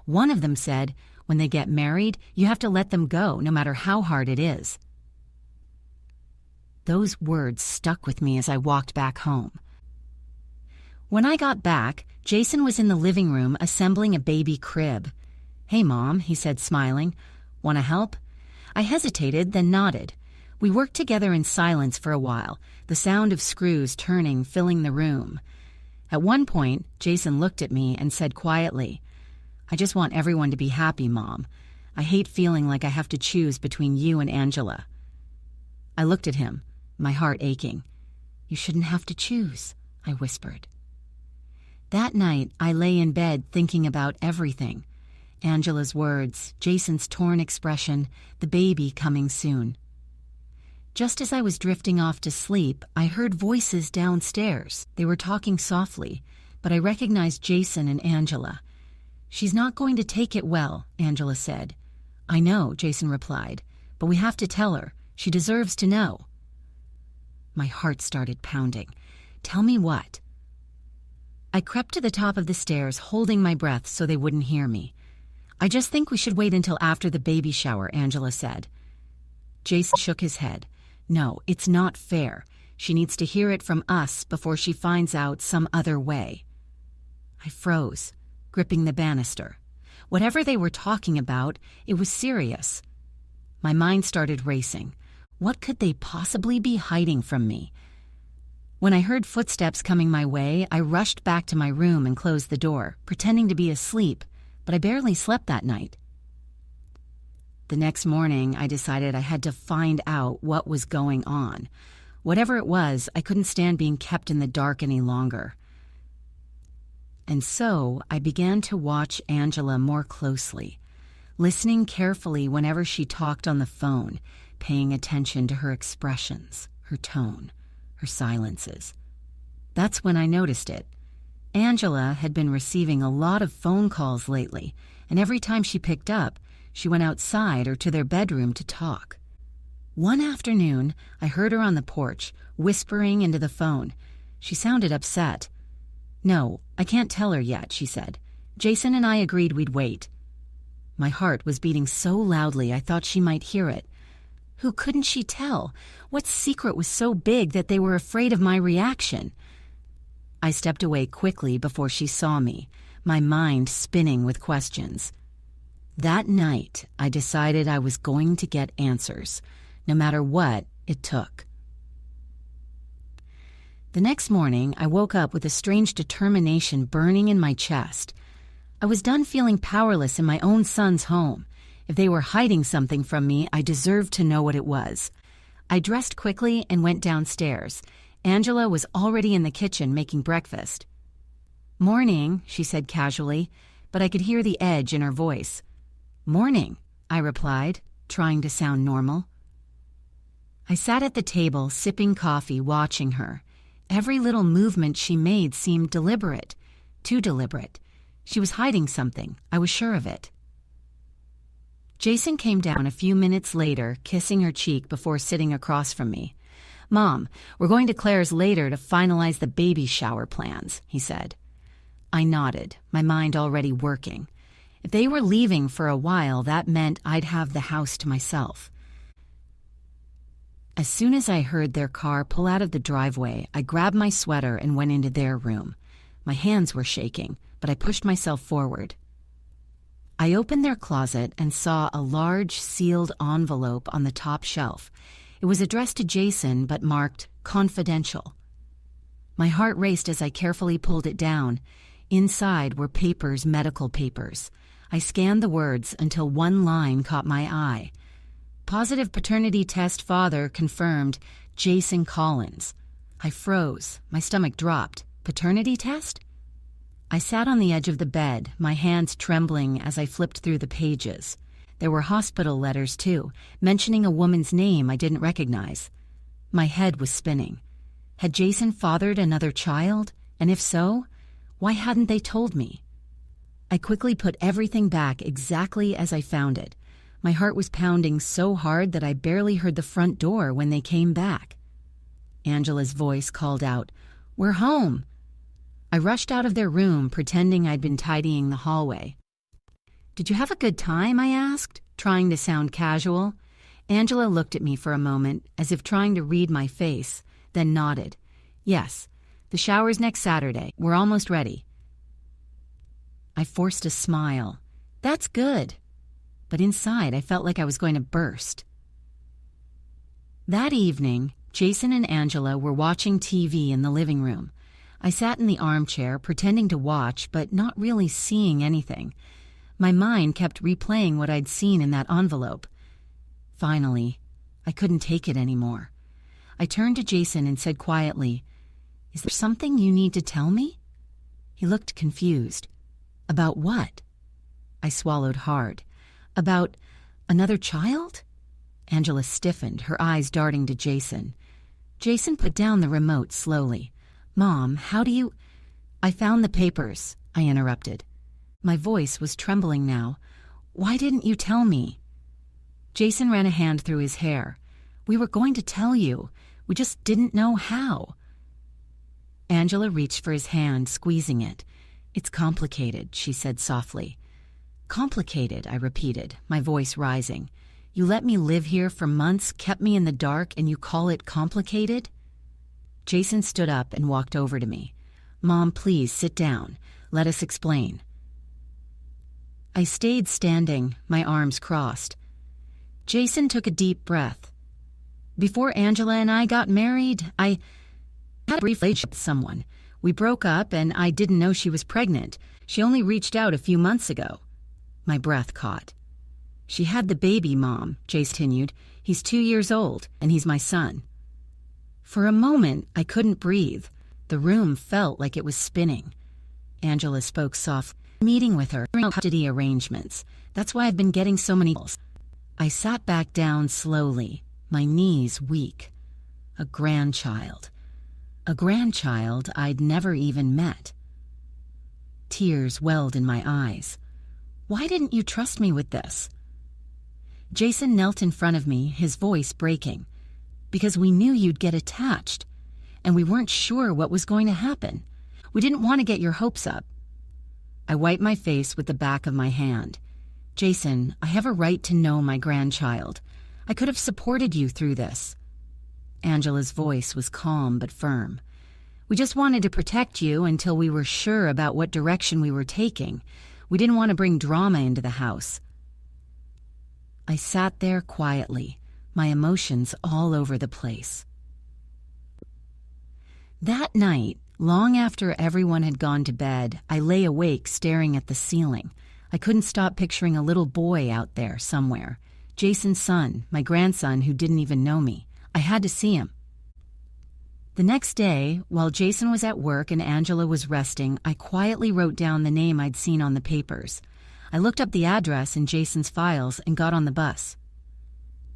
One of them said, "When they get married, you have to let them go, no matter how hard it is." Those words stuck with me as I walked back home. When I got back, Jason was in the living room assembling a baby crib. "Hey, Mom," he said, smiling. "Want to help?" I hesitated, then nodded. We worked together in silence for a while, the sound of screws turning filling the room. At one point, Jason looked at me and said quietly, "I just want everyone to be happy, Mom. I hate feeling like I have to choose between you and Angela." I looked at him, my heart aching. "You shouldn't have to choose," I whispered. That night, I lay in bed thinking about everything. Angela's words, Jason's torn expression, the baby coming soon. Just as I was drifting off to sleep, I heard voices downstairs. They were talking softly, but I recognized Jason and Angela. "She's not going to take it well," Angela said. "I know," Jason replied, "but we have to tell her. She deserves to know." My heart started pounding. "Tell me what?" I crept to the top of the stairs, holding my breath so they wouldn't hear me. "I just think we should wait until after the baby shower," Angela said. Jason shook his head. "No, it's not fair. She needs to hear it from us before she finds out some other way." I froze, gripping the banister. Whatever they were talking about, it was serious. My mind started racing. What could they possibly be hiding from me? When I heard footsteps coming my way, I rushed back to my room and closed the door, pretending to be asleep, but I barely slept that night. The next morning, I decided I had to find out what was going on. Whatever it was, I couldn't stand being kept in the dark any longer. And so I began to watch Angela more closely, listening carefully whenever she talked on the phone, paying attention to her expressions, her tone, her silences. That's when I noticed it. Angela had been receiving a lot of phone calls lately, and every time she picked up, she went outside or to their bedroom to talk. One afternoon, I heard her on the porch, whispering into the phone. She sounded upset. "No, I can't tell her yet," she said. "Jason and I agreed we'd wait." My heart was beating so loudly I thought she might hear it. Who couldn't she tell? What secret was so big that they were afraid of my reaction? I stepped away quickly before she saw me, my mind spinning with questions. That night, I decided I was going to get answers, no matter what it took. The next morning, I woke up with a strange determination burning in my chest. I was done feeling powerless in my own son's home. If they were hiding something from me, I deserved to know what it was. I dressed quickly and went downstairs. Angela was already in the kitchen making breakfast. "Morning," she said casually, but I could hear the edge in her voice. "Morning," I replied, trying to sound normal. I sat at the table, sipping coffee, watching her. Every little movement she made seemed deliberate, too deliberate. She was hiding something, I was sure of it. Jason came down a few minutes later, kissing her cheek before sitting across from me. "Mom, we're going to Claire's later to finalize the baby shower plans," he said. I nodded, my mind already working. If they were leaving for a while, that meant I'd have the house to myself. As soon as I heard their car pull out of the driveway, I grabbed my sweater and went into their room. My hands were shaking, but I pushed myself forward. I opened their closet and saw a large sealed envelope on the top shelf. It was addressed to Jason, but marked confidential. My heart raced as I carefully pulled it down. Inside were papers, medical papers. I scanned the words until one line caught my eye. Positive paternity test father confirmed, Jason Collins. I froze. My stomach dropped. Paternity test? I sat on the edge of the bed, my hands trembling as I flipped through the pages. There were hospital letters, too, mentioning a woman's name I didn't recognize. My head was spinning. Had Jason fathered another child? And if so, why hadn't they told me? I quickly put everything back exactly as I found it. My heart was pounding so hard that I barely heard the front door when they came back. Angela's voice called out, "We're home." I rushed out of their room, pretending I'd been tidying the hallway. "Did you have a good time?" I asked, trying to sound casual. Angela looked at me for a moment, as if trying to read my face, then nodded. "Yes, the shower's next Saturday. We're almost ready." I forced a smile. "That's good." But inside, I felt like I was going to burst. That evening, Jason and Angela were watching TV in the living room. I sat in the armchair, pretending to watch, but not really seeing anything. My mind kept replaying what I'd seen in that envelope. Finally, I couldn't take it anymore. I turned to Jason and said quietly, "Is there something you need to tell me?" He looked confused. "About what?" I swallowed hard. "About another child?" Angela stiffened, her eyes darting to Jason. Jason put down the remote slowly. "Mom, how do you—" "I found the papers," I interrupted. My voice was trembling now. "Why didn't you tell me?" Jason ran a hand through his hair. "We were going to tell you. We just didn't know how." Angela reached for his hand, squeezing it. "It's complicated," she said softly. "Complicated," I repeated, my voice rising. "You let me live here for months, kept me in the dark, and you call it complicated?" Jason stood up and walked over to me. "Mom, please sit down. Let us explain." I stayed standing, my arms crossed. Jason took a deep breath. "Before Angela and I got married, I had a brief relationship with someone. We broke up and I didn't know she was pregnant. She only reached out a few months ago." My breath caught. She had the baby, Mom, Jace continued. He's 2 years old, and he's my son. For a moment, I couldn't breathe. The room felt like it was spinning. Angela spoke softly. Meeting with her, custody arrangements. That's why I've been getting so many calls. I sat back down slowly, my knees weak. A grandchild. A grandchild I'd never even met. Tears welled in my eyes. Why didn't you trust me with this? Jason knelt in front of me, his voice breaking. Because we knew you'd get attached, and we weren't sure what was going to happen. We didn't want to get your hopes up. I wiped my face with the back of my hand. Jason, I have a right to know my grandchild. I could have supported you through this. Angela's voice was calm but firm. We just wanted to protect you until we were sure about what direction we were taking. We didn't want to bring drama into the house. I sat there quietly, my emotions all over the place. That night, long after everyone had gone to bed, I lay awake staring at the ceiling. I couldn't stop picturing a little boy out there somewhere. Jason's son, my grandson who didn't even know me. I had to see him. The next day, while Jason was at work and Angela was resting, I quietly wrote down the name I'd seen on the papers. I looked up the address in Jason's files and got on the bus.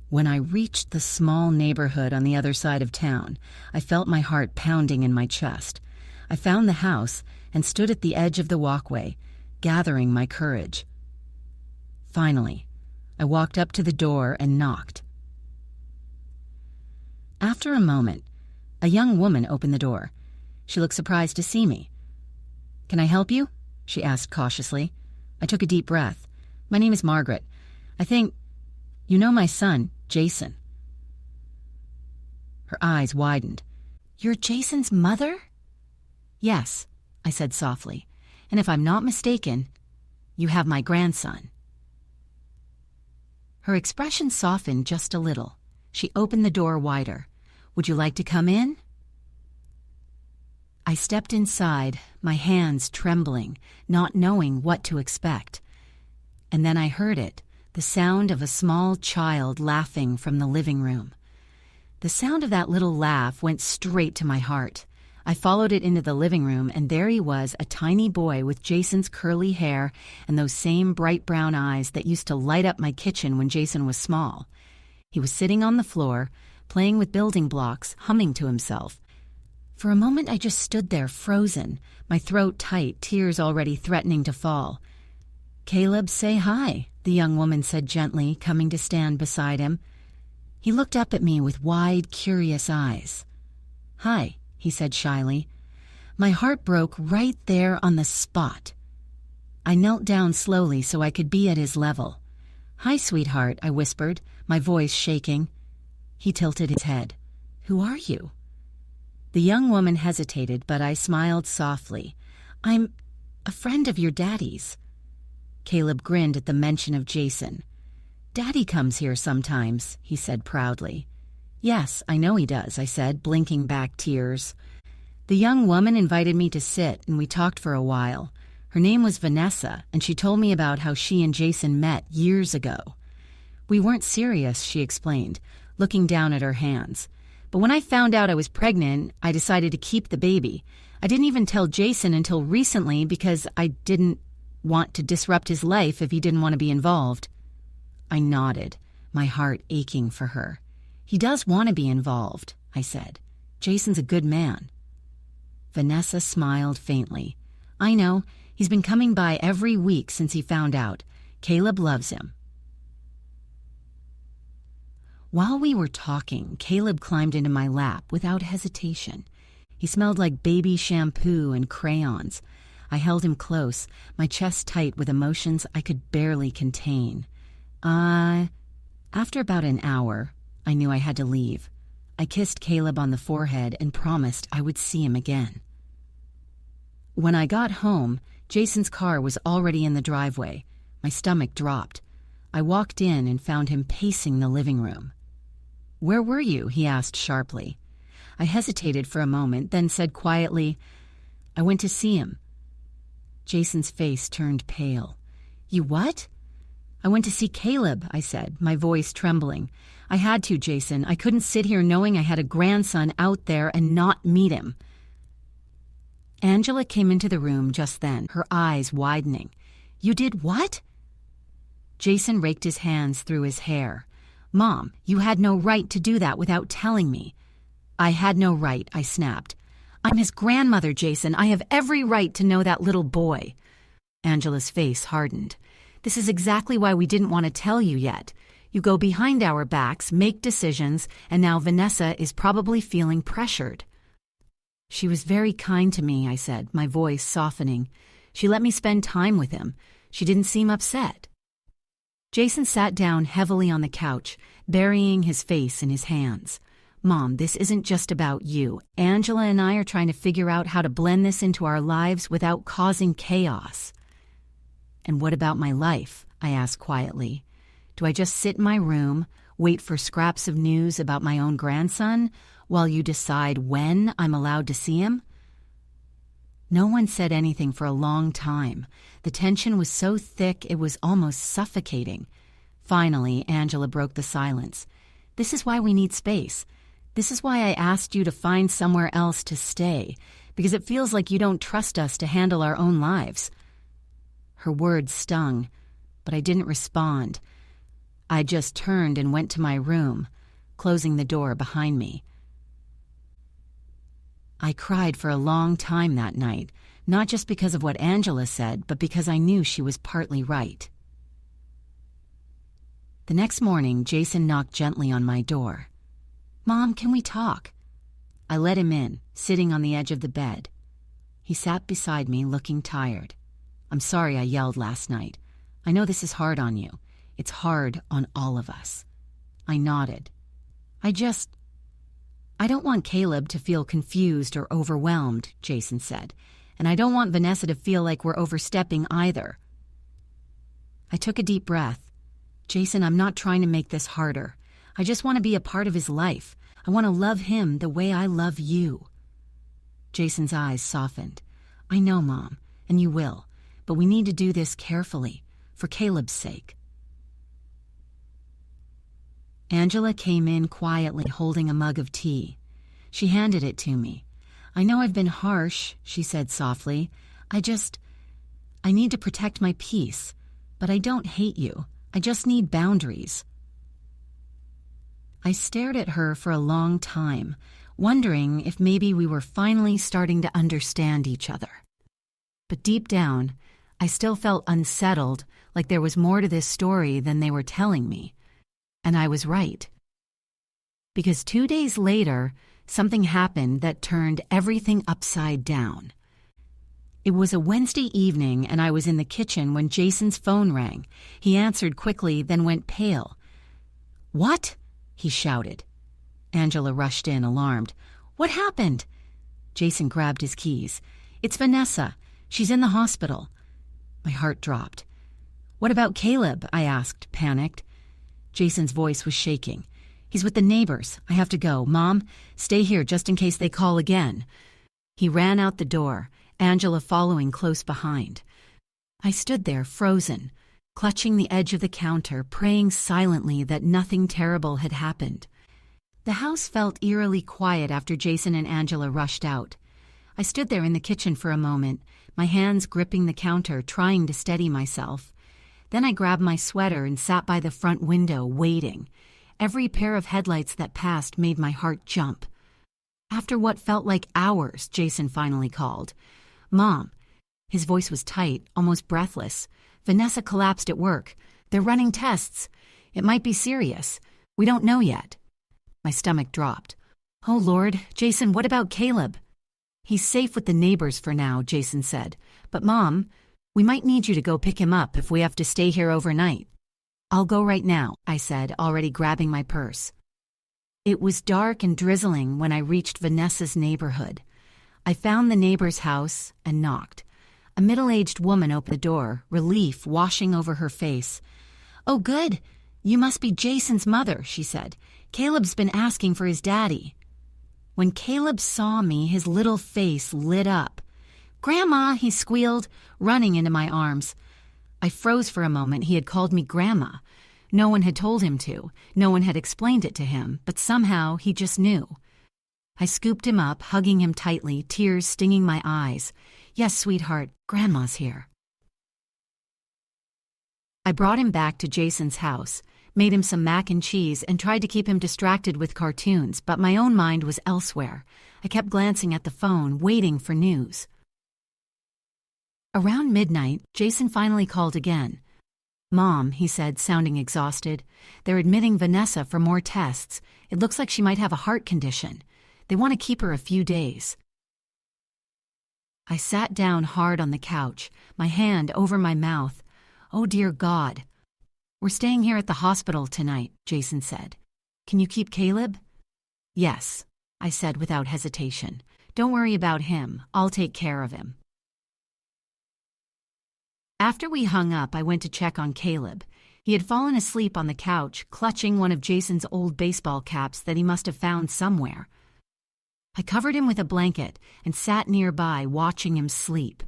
When I reached the small neighborhood on the other side of town, I felt my heart pounding in my chest. I found the house and stood at the edge of the walkway, gathering my courage. Finally, I walked up to the door and knocked. After a moment, a young woman opened the door. She looked surprised to see me. "Can I help you?" she asked cautiously. I took a deep breath. "My name is Margaret. I think you know my son, Jason." Her eyes widened. "You're Jason's mother?" "Yes," I said softly. "And if I'm not mistaken, you have my grandson." Her expression softened just a little. She opened the door wider. "Would you like to come in?" I stepped inside, my hands trembling, not knowing what to expect. And then I heard it, the sound of a small child laughing from the living room. The sound of that little laugh went straight to my heart. I followed it into the living room, and there he was, a tiny boy with Jason's curly hair and those same bright brown eyes that used to light up my kitchen when Jason was small. He was sitting on the floor, playing with building blocks, humming to himself. For a moment I just stood there frozen, my throat tight, tears already threatening to fall. "Caleb, say hi," the young woman said gently, coming to stand beside him. He looked up at me with wide, curious eyes. "Hi," he said shyly. My heart broke right there on the spot. I knelt down slowly so I could be at his level. "Hi, sweetheart," I whispered, my voice shaking. He tilted his head. "Who are you?" The young woman hesitated, but I smiled softly. "I'm a friend of your daddy's." Caleb grinned at the mention of Jason. "Daddy comes here sometimes," he said proudly. "Yes, I know he does," I said, blinking back tears. The young woman invited me to sit, and we talked for a while. Her name was Vanessa, and she told me about how she and Jason met years ago. "We weren't serious," she explained, looking down at her hands. "But when I found out I was pregnant, I decided to keep the baby. I didn't even tell Jason until recently because I didn't want to disrupt his life if he didn't want to be involved." I nodded, my heart aching for her. "He does want to be involved," I said. "Jason's a good man." Vanessa smiled faintly. "I know. He's been coming by every week since he found out. Caleb loves him." While we were talking, Caleb climbed into my lap without hesitation. He smelled like baby shampoo and crayons. I held him close, my chest tight with emotions I could barely contain. After about an hour, I knew I had to leave. I kissed Caleb on the forehead and promised I would see him again. When I got home, Jason's car was already in the driveway. My stomach dropped. I walked in and found him pacing the living room. "Where were you?" he asked sharply. I hesitated for a moment, then said quietly, "I went to see him." Jason's face turned pale. "You what?" I went to see Caleb, I said, my voice trembling. I had to, Jason. I couldn't sit here knowing I had a grandson out there and not meet him. Angela came into the room just then, her eyes widening. You did what? Jason raked his hands through his hair. Mom, you had no right to do that without telling me. I had no right, I snapped. I'm his grandmother, Jason. I have every right to know that little boy. Angela's face hardened. This is exactly why we didn't want to tell you yet. You go behind our backs, make decisions, and now Vanessa is probably feeling pressured. She was very kind to me, I said, my voice softening. She let me spend time with him. She didn't seem upset. Jason sat down heavily on the couch, burying his face in his hands. Mom, this isn't just about you. Angela and I are trying to figure out how to blend this into our lives without causing chaos. And what about my life? I asked quietly. Do I just sit in my room, wait for scraps of news about my own grandson, while you decide when I'm allowed to see him? No one said anything for a long time. The tension was so thick it was almost suffocating. Finally, Angela broke the silence. This is why we need space. This is why I asked you to find somewhere else to stay, because it feels like you don't trust us to handle our own lives. Her words stung, but I didn't respond. I just turned and went to my room, closing the door behind me. I cried for a long time that night, not just because of what Angela said, but because I knew she was partly right. The next morning, Jason knocked gently on my door. Mom, can we talk? I let him in, sitting on the edge of the bed. He sat beside me, looking tired. I'm sorry I yelled last night. I know this is hard on you. It's hard on all of us. I nodded. I don't want Caleb to feel confused or overwhelmed, Jason said, and I don't want Vanessa to feel like we're overstepping either. I took a deep breath. Jason, I'm not trying to make this harder. I just want to be a part of his life. I want to love him the way I love you. Jason's eyes softened. I know, Mom, and you will, but we need to do this carefully, for Caleb's sake. Angela came in quietly, holding a mug of tea. She handed it to me. I know I've been harsh, she said softly. I need to protect my peace, but I don't hate you. I just need boundaries. I stared at her for a long time, wondering if maybe we were finally starting to understand each other. But deep down, I still felt unsettled, like there was more to this story than they were telling me. And I was right. Because 2 days later, something happened that turned everything upside down. It was a Wednesday evening, and I was in the kitchen when Jason's phone rang. He answered quickly, then went pale. What? He shouted. Angela rushed in, alarmed. What happened? Jason grabbed his keys. It's Vanessa. She's in the hospital. My heart dropped. What about Caleb? I asked, panicked. Jason's voice was shaking. He's with the neighbors. I have to go. Mom, stay here just in case they call again. He ran out the door, Angela following close behind. I stood there, frozen, clutching the edge of the counter, praying silently that nothing terrible had happened. The house felt eerily quiet after Jason and Angela rushed out. I stood there in the kitchen for a moment, my hands gripping the counter, trying to steady myself. Then I grabbed my sweater and sat by the front window, waiting. Every pair of headlights that passed made my heart jump. After what felt like hours, Jason finally called. Mom. His voice was tight, almost breathless. Vanessa collapsed at work. They're running tests. It might be serious. We don't know yet. My stomach dropped. Oh, Lord. Jason, what about Caleb? He's safe with the neighbors for now, Jason said. But, Mom, we might need you to go pick him up if we have to stay here overnight. I'll go right now, I said, already grabbing my purse. It was dark and drizzling when I reached Vanessa's neighborhood. I found the neighbor's house and knocked. A middle-aged woman opened the door, relief washing over her face. Oh, good. You must be Jason's mother, she said. Caleb's been asking for his daddy. When Caleb saw me, his little face lit up. Grandma, he squealed, running into my arms. I froze for a moment. He had called me Grandma. No one had told him to. No one had explained it to him, but somehow he just knew. I scooped him up, hugging him tightly, tears stinging my eyes. Yes, sweetheart, Grandma's here. I brought him back to Jason's house, made him some mac and cheese, and tried to keep him distracted with cartoons, but my own mind was elsewhere. I kept glancing at the phone, waiting for news. Around midnight, Jason finally called again. Mom, he said, sounding exhausted, they're admitting Vanessa for more tests. It looks like she might have a heart condition. They want to keep her a few days. I sat down hard on the couch, my hand over my mouth. Oh, dear God. We're staying here at the hospital tonight, Jason said. Can you keep Caleb? Yes, I said without hesitation. Don't worry about him. I'll take care of him. After we hung up, I went to check on Caleb. He had fallen asleep on the couch, clutching one of Jason's old baseball caps that he must have found somewhere. I covered him with a blanket and sat nearby, watching him sleep.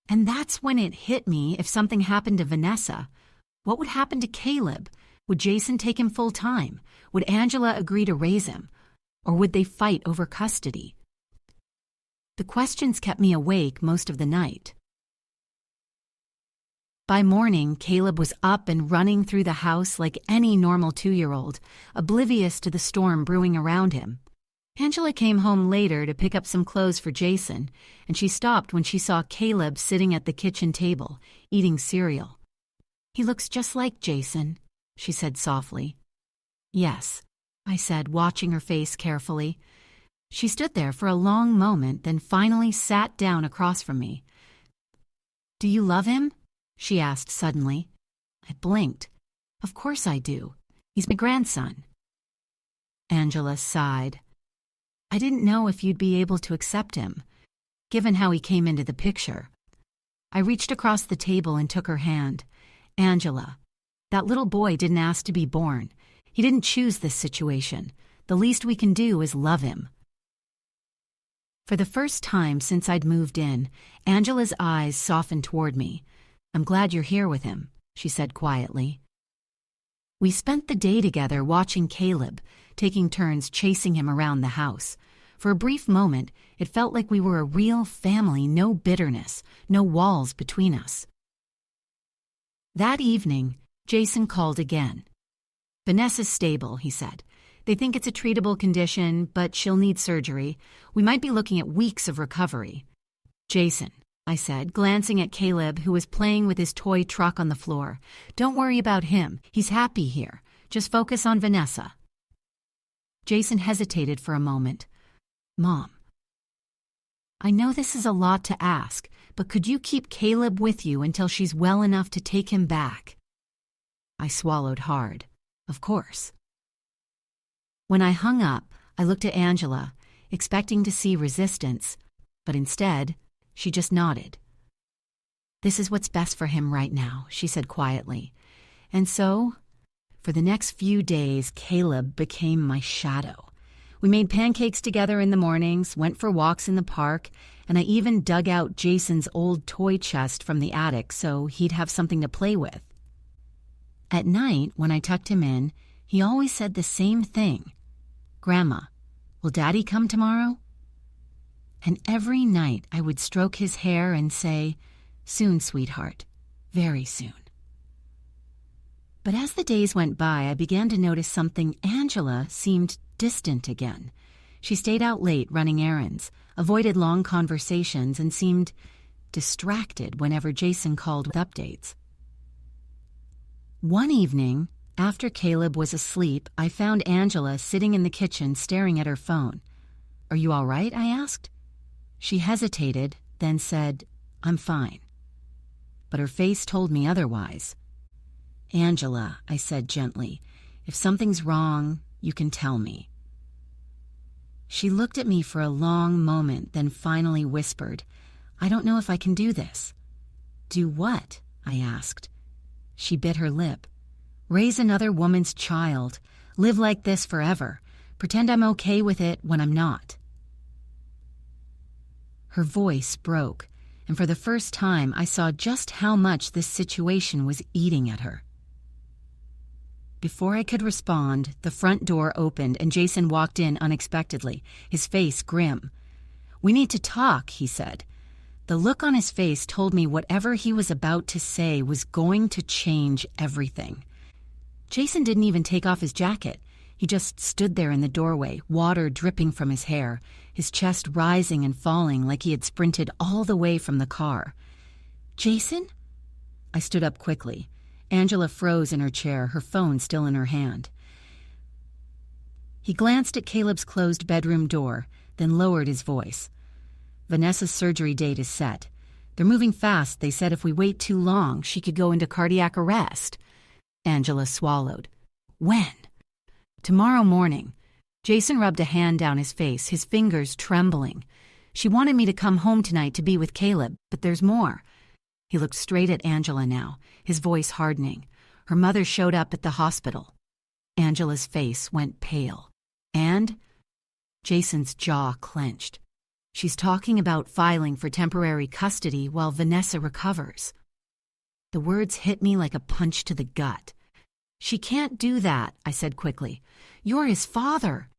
And that's when it hit me. If something happened to Vanessa, what would happen to Caleb? Would Jason take him full time? Would Angela agree to raise him? Or would they fight over custody? The questions kept me awake most of the night. By morning, Caleb was up and running through the house like any normal 2-year-old, oblivious to the storm brewing around him. Angela came home later to pick up some clothes for Jason, and she stopped when she saw Caleb sitting at the kitchen table, eating cereal. He looks just like Jason, she said softly. Yes, I said, watching her face carefully. She stood there for a long moment, then finally sat down across from me. Do you love him? She asked suddenly. I blinked. Of course I do. He's my grandson. Angela sighed. I didn't know if you'd be able to accept him, given how he came into the picture. I reached across the table and took her hand. Angela, that little boy didn't ask to be born. He didn't choose this situation. The least we can do is love him. For the first time since I'd moved in, Angela's eyes softened toward me. I'm glad you're here with him, she said quietly. We spent the day together watching Caleb, taking turns chasing him around the house. For a brief moment, it felt like we were a real family, no bitterness, no walls between us. That evening, Jason called again. Vanessa's stable, he said. They think it's a treatable condition, but she'll need surgery. We might be looking at weeks of recovery. Jason, I said, glancing at Caleb, who was playing with his toy truck on the floor. Don't worry about him. He's happy here. Just focus on Vanessa. Jason hesitated for a moment. Mom, I know this is a lot to ask, but could you keep Caleb with you until she's well enough to take him back? I swallowed hard. Of course. When I hung up, I looked at Angela, expecting to see resistance, but instead, she just nodded. This is what's best for him right now, she said quietly. And so, for the next few days, Caleb became my shadow. We made pancakes together in the mornings, went for walks in the park, and I even dug out Jason's old toy chest from the attic so he'd have something to play with. At night, when I tucked him in, he always said the same thing. Grandma, will Daddy come tomorrow? And every night I would stroke his hair and say, soon, sweetheart, very soon. But as the days went by, I began to notice something. Angela seemed distant again. She stayed out late running errands, avoided long conversations, and seemed distracted whenever Jason called with updates. One evening, after Caleb was asleep, I found Angela sitting in the kitchen staring at her phone. Are you all right? I asked. She hesitated, then said, I'm fine. But her face told me otherwise. Angela, I said gently, if something's wrong, you can tell me. She looked at me for a long moment, then finally whispered, I don't know if I can do this. Do what? I asked. She bit her lip. Raise another woman's child. Live like this forever. Pretend I'm okay with it when I'm not. Her voice broke, and for the first time I saw just how much this situation was eating at her. Before I could respond, the front door opened and Jason walked in unexpectedly, his face grim. "We need to talk," he said. The look on his face told me whatever he was about to say was going to change everything. Jason didn't even take off his jacket. He just stood there in the doorway, water dripping from his hair, his chest rising and falling like he had sprinted all the way from the car. "Jason?" I stood up quickly. Angela froze in her chair, her phone still in her hand. He glanced at Caleb's closed bedroom door, then lowered his voice. "Vanessa's surgery date is set. They're moving fast. They said if we wait too long, she could go into cardiac arrest." Angela swallowed. "When?" "Tomorrow morning." Jason rubbed a hand down his face, his fingers trembling. "She wanted me to come home tonight to be with Caleb, but there's more." He looked straight at Angela now, his voice hardening. "Her mother showed up at the hospital." Angela's face went pale. "And?" Jason's jaw clenched. "She's talking about filing for temporary custody while Vanessa recovers." The words hit me like a punch to the gut. "She can't do that," I said quickly. "You're his father."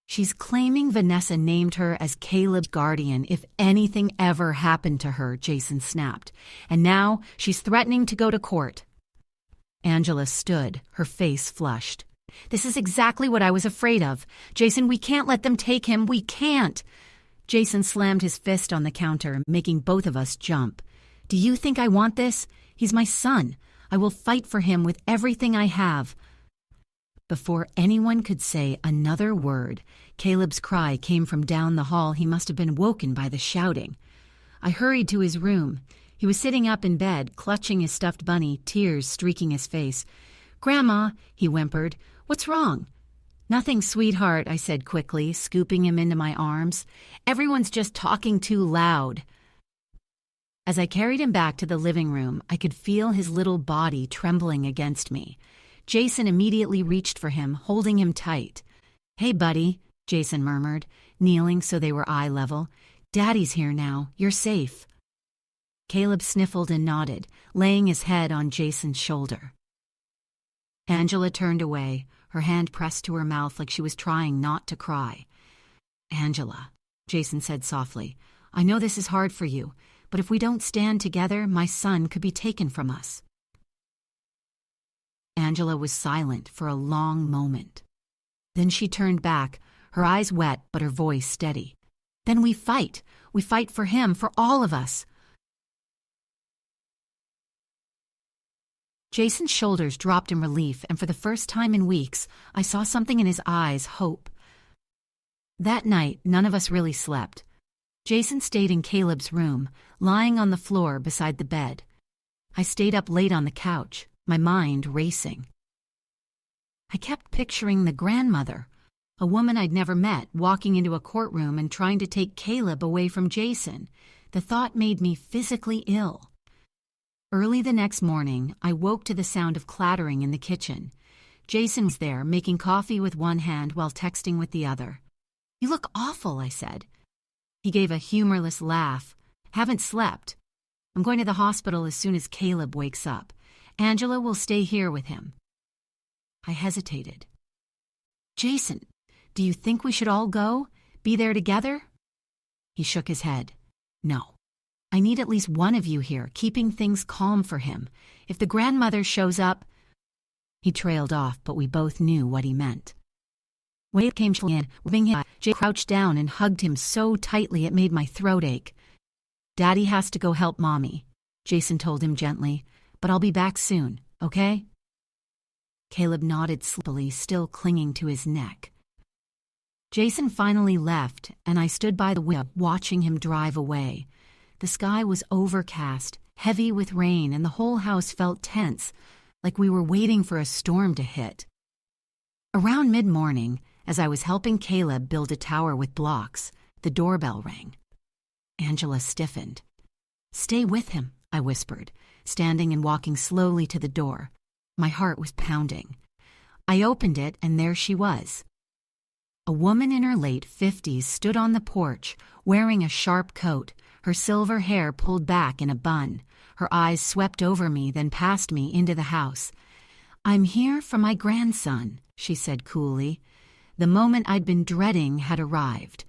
"She's claiming Vanessa named her as Caleb's guardian if anything ever happened to her," Jason snapped. "And now she's threatening to go to court." Angela stood, her face flushed. "This is exactly what I was afraid of. Jason, we can't let them take him. We can't." Jason slammed his fist on the counter, making both of us jump. "Do you think I want this? He's my son. I will fight for him with everything I have." Before anyone could say another word, Caleb's cry came from down the hall. He must have been woken by the shouting. I hurried to his room. He was sitting up in bed, clutching his stuffed bunny, tears streaking his face. "Grandma," he whimpered, "what's wrong?" "Nothing, sweetheart," I said quickly, scooping him into my arms. "Everyone's just talking too loud." As I carried him back to the living room, I could feel his little body trembling against me. Jason immediately reached for him, holding him tight. "Hey, buddy," Jason murmured, kneeling so they were eye level. "Daddy's here now. You're safe." Caleb sniffled and nodded, laying his head on Jason's shoulder. Angela turned away, her hand pressed to her mouth like she was trying not to cry. "Angela," Jason said softly, "I know this is hard for you, but if we don't stand together, my son could be taken from us." Angela was silent for a long moment. Then she turned back, her eyes wet but her voice steady. "Then we fight. We fight for him, for all of us." Jason's shoulders dropped in relief, and for the first time in weeks, I saw something in his eyes, hope. That night, none of us really slept. Jason stayed in Caleb's room, lying on the floor beside the bed. I stayed up late on the couch, my mind racing. I kept picturing the grandmother, a woman I'd never met, walking into a courtroom and trying to take Caleb away from Jason. The thought made me physically ill. Early the next morning, I woke to the sound of clattering in the kitchen. Jason was there, making coffee with one hand while texting with the other. "You look awful," I said. He gave a humorless laugh. "Haven't slept. I'm going to the hospital as soon as Caleb wakes up. Angela will stay here with him." I hesitated. "Jason, do you think we should all go? Be there together?" He shook his head. "No. I need at least one of you here, keeping things calm for him. If the grandmother shows up—" He trailed off, but we both knew what he meant. Wade came in, rubbing him. Jay crouched down and hugged him so tightly it made my throat ache. "Daddy has to go help Mommy," Jason told him gently, "but I'll be back soon, okay?" Caleb nodded sleepily, still clinging to his neck. Jason finally left, and I stood by the window watching him drive away. The sky was overcast, heavy with rain, and the whole house felt tense, like we were waiting for a storm to hit. Around mid-morning, as I was helping Caleb build a tower with blocks, the doorbell rang. Angela stiffened. "Stay with him," I whispered, standing and walking slowly to the door. My heart was pounding. I opened it, and there she was. A woman in her late 50s stood on the porch, wearing a sharp coat, her silver hair pulled back in a bun. Her eyes swept over me, then past me into the house. "I'm here for my grandson," she said coolly. The moment I'd been dreading had arrived.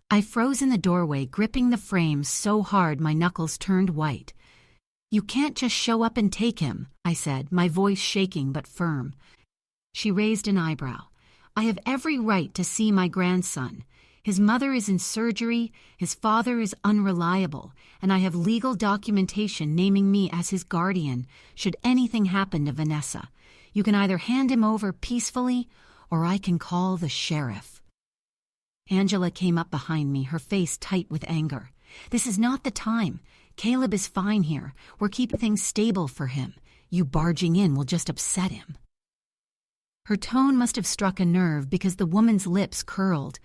I froze in the doorway, gripping the frame so hard my knuckles turned white. "You can't just show up and take him," I said, my voice shaking but firm. She raised an eyebrow. "I have every right to see my grandson. His mother is in surgery, his father is unreliable, and I have legal documentation naming me as his guardian should anything happen to Vanessa. You can either hand him over peacefully, or I can call the sheriff." Angela came up behind me, her face tight with anger. "This is not the time. Caleb is fine here. We're keeping things stable for him. You barging in will just upset him." Her tone must have struck a nerve because the woman's lips curled.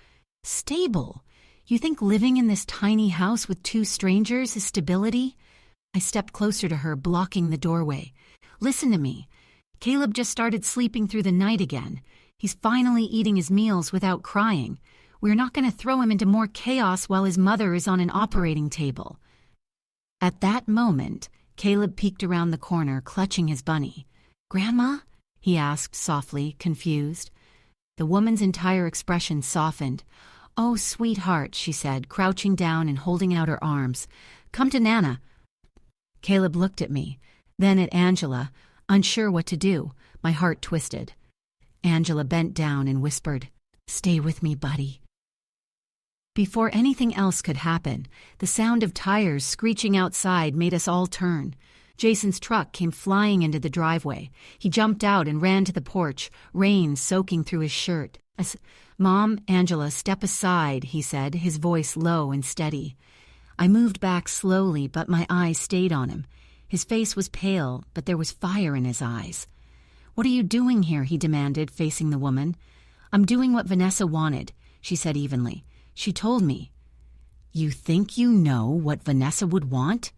"Stable? You think living in this tiny house with two strangers is stability?" I stepped closer to her, blocking the doorway. "Listen to me. Caleb just started sleeping through the night again. He's finally eating his meals without crying. We're not going to throw him into more chaos while his mother is on an operating table." At that moment, Caleb peeked around the corner, clutching his bunny. "Grandma?" he asked softly, confused. The woman's entire expression softened. "Oh, sweetheart," she said, crouching down and holding out her arms. "Come to Nana." Caleb looked at me, then at Angela, unsure what to do. My heart twisted. Angela bent down and whispered, "Stay with me, buddy." Before anything else could happen, the sound of tires screeching outside made us all turn. Jason's truck came flying into the driveway. He jumped out and ran to the porch, rain soaking through his shirt. "Mom, Angela, step aside," he said, his voice low and steady. I moved back slowly, but my eyes stayed on him. His face was pale, but there was fire in his eyes. "What are you doing here?" he demanded, facing the woman. "I'm doing what Vanessa wanted," she said evenly. "She told me." "You think you know what Vanessa would want?"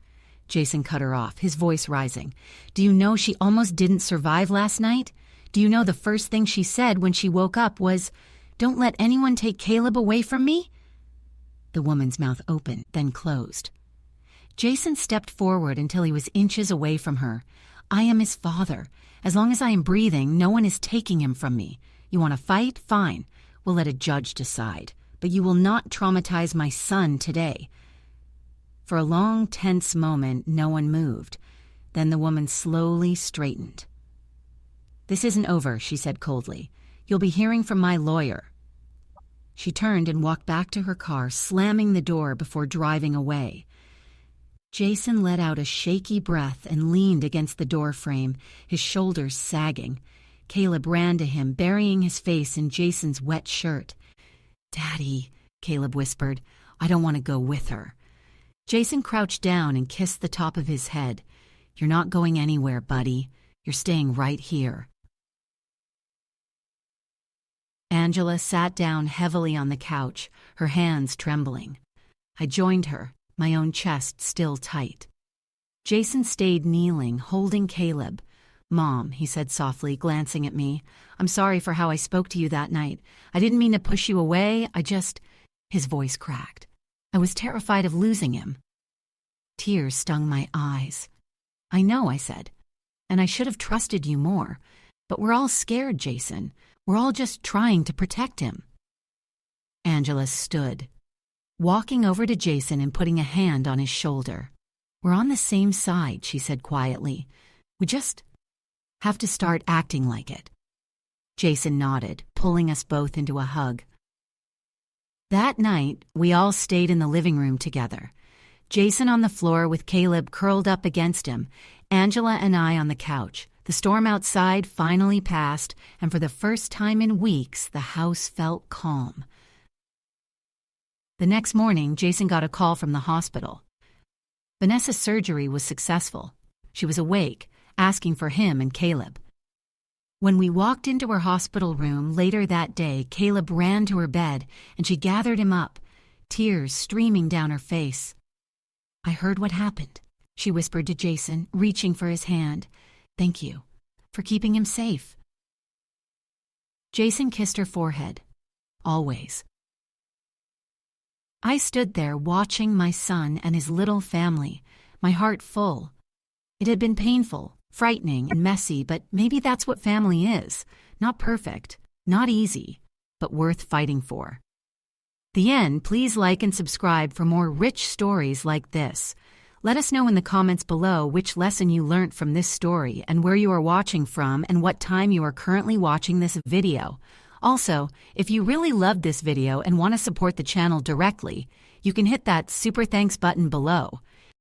Jason cut her off, his voice rising. "Do you know she almost didn't survive last night? Do you know the first thing she said when she woke up was, 'Don't let anyone take Caleb away from me'?" The woman's mouth opened, then closed. Jason stepped forward until he was inches away from her. "I am his father. As long as I am breathing, no one is taking him from me. You want to fight? Fine. We'll let a judge decide. But you will not traumatize my son today." For a long, tense moment, no one moved. Then the woman slowly straightened. "This isn't over," she said coldly. "You'll be hearing from my lawyer." She turned and walked back to her car, slamming the door before driving away. Jason let out a shaky breath and leaned against the door frame, his shoulders sagging. Caleb ran to him, burying his face in Jason's wet shirt. "Daddy," Caleb whispered, "I don't want to go with her." Jason crouched down and kissed the top of his head. "You're not going anywhere, buddy. You're staying right here." Angela sat down heavily on the couch, her hands trembling. I joined her, my own chest still tight. Jason stayed kneeling, holding Caleb. "Mom," he said softly, glancing at me, "I'm sorry for how I spoke to you that night. I didn't mean to push you away, His voice cracked. I was terrified of losing him. Tears stung my eyes. "I know," I said, "and I should have trusted you more. But we're all scared, Jason. We're all just trying to protect him." Angela stood, walking over to Jason and putting a hand on his shoulder. "We're on the same side," she said quietly. "We just have to start acting like it." Jason nodded, pulling us both into a hug. That night, we all stayed in the living room together. Jason on the floor with Caleb curled up against him, Angela and I on the couch. The storm outside finally passed, and for the first time in weeks, the house felt calm. The next morning, Jason got a call from the hospital. Vanessa's surgery was successful. She was awake, asking for him and Caleb. When we walked into her hospital room later that day, Caleb ran to her bed, and she gathered him up, tears streaming down her face. "I heard what happened," she whispered to Jason, reaching for his hand. "Thank you for keeping him safe." Jason kissed her forehead. "Always." I stood there watching my son and his little family, my heart full. It had been painful, frightening, and messy, but maybe that's what family is. Not perfect, not easy, but worth fighting for. The end. Please like and subscribe for more rich stories like this. Let us know in the comments below which lesson you learned from this story and where you are watching from and what time you are currently watching this video. Also, if you really loved this video and want to support the channel directly, you can hit that super thanks button below.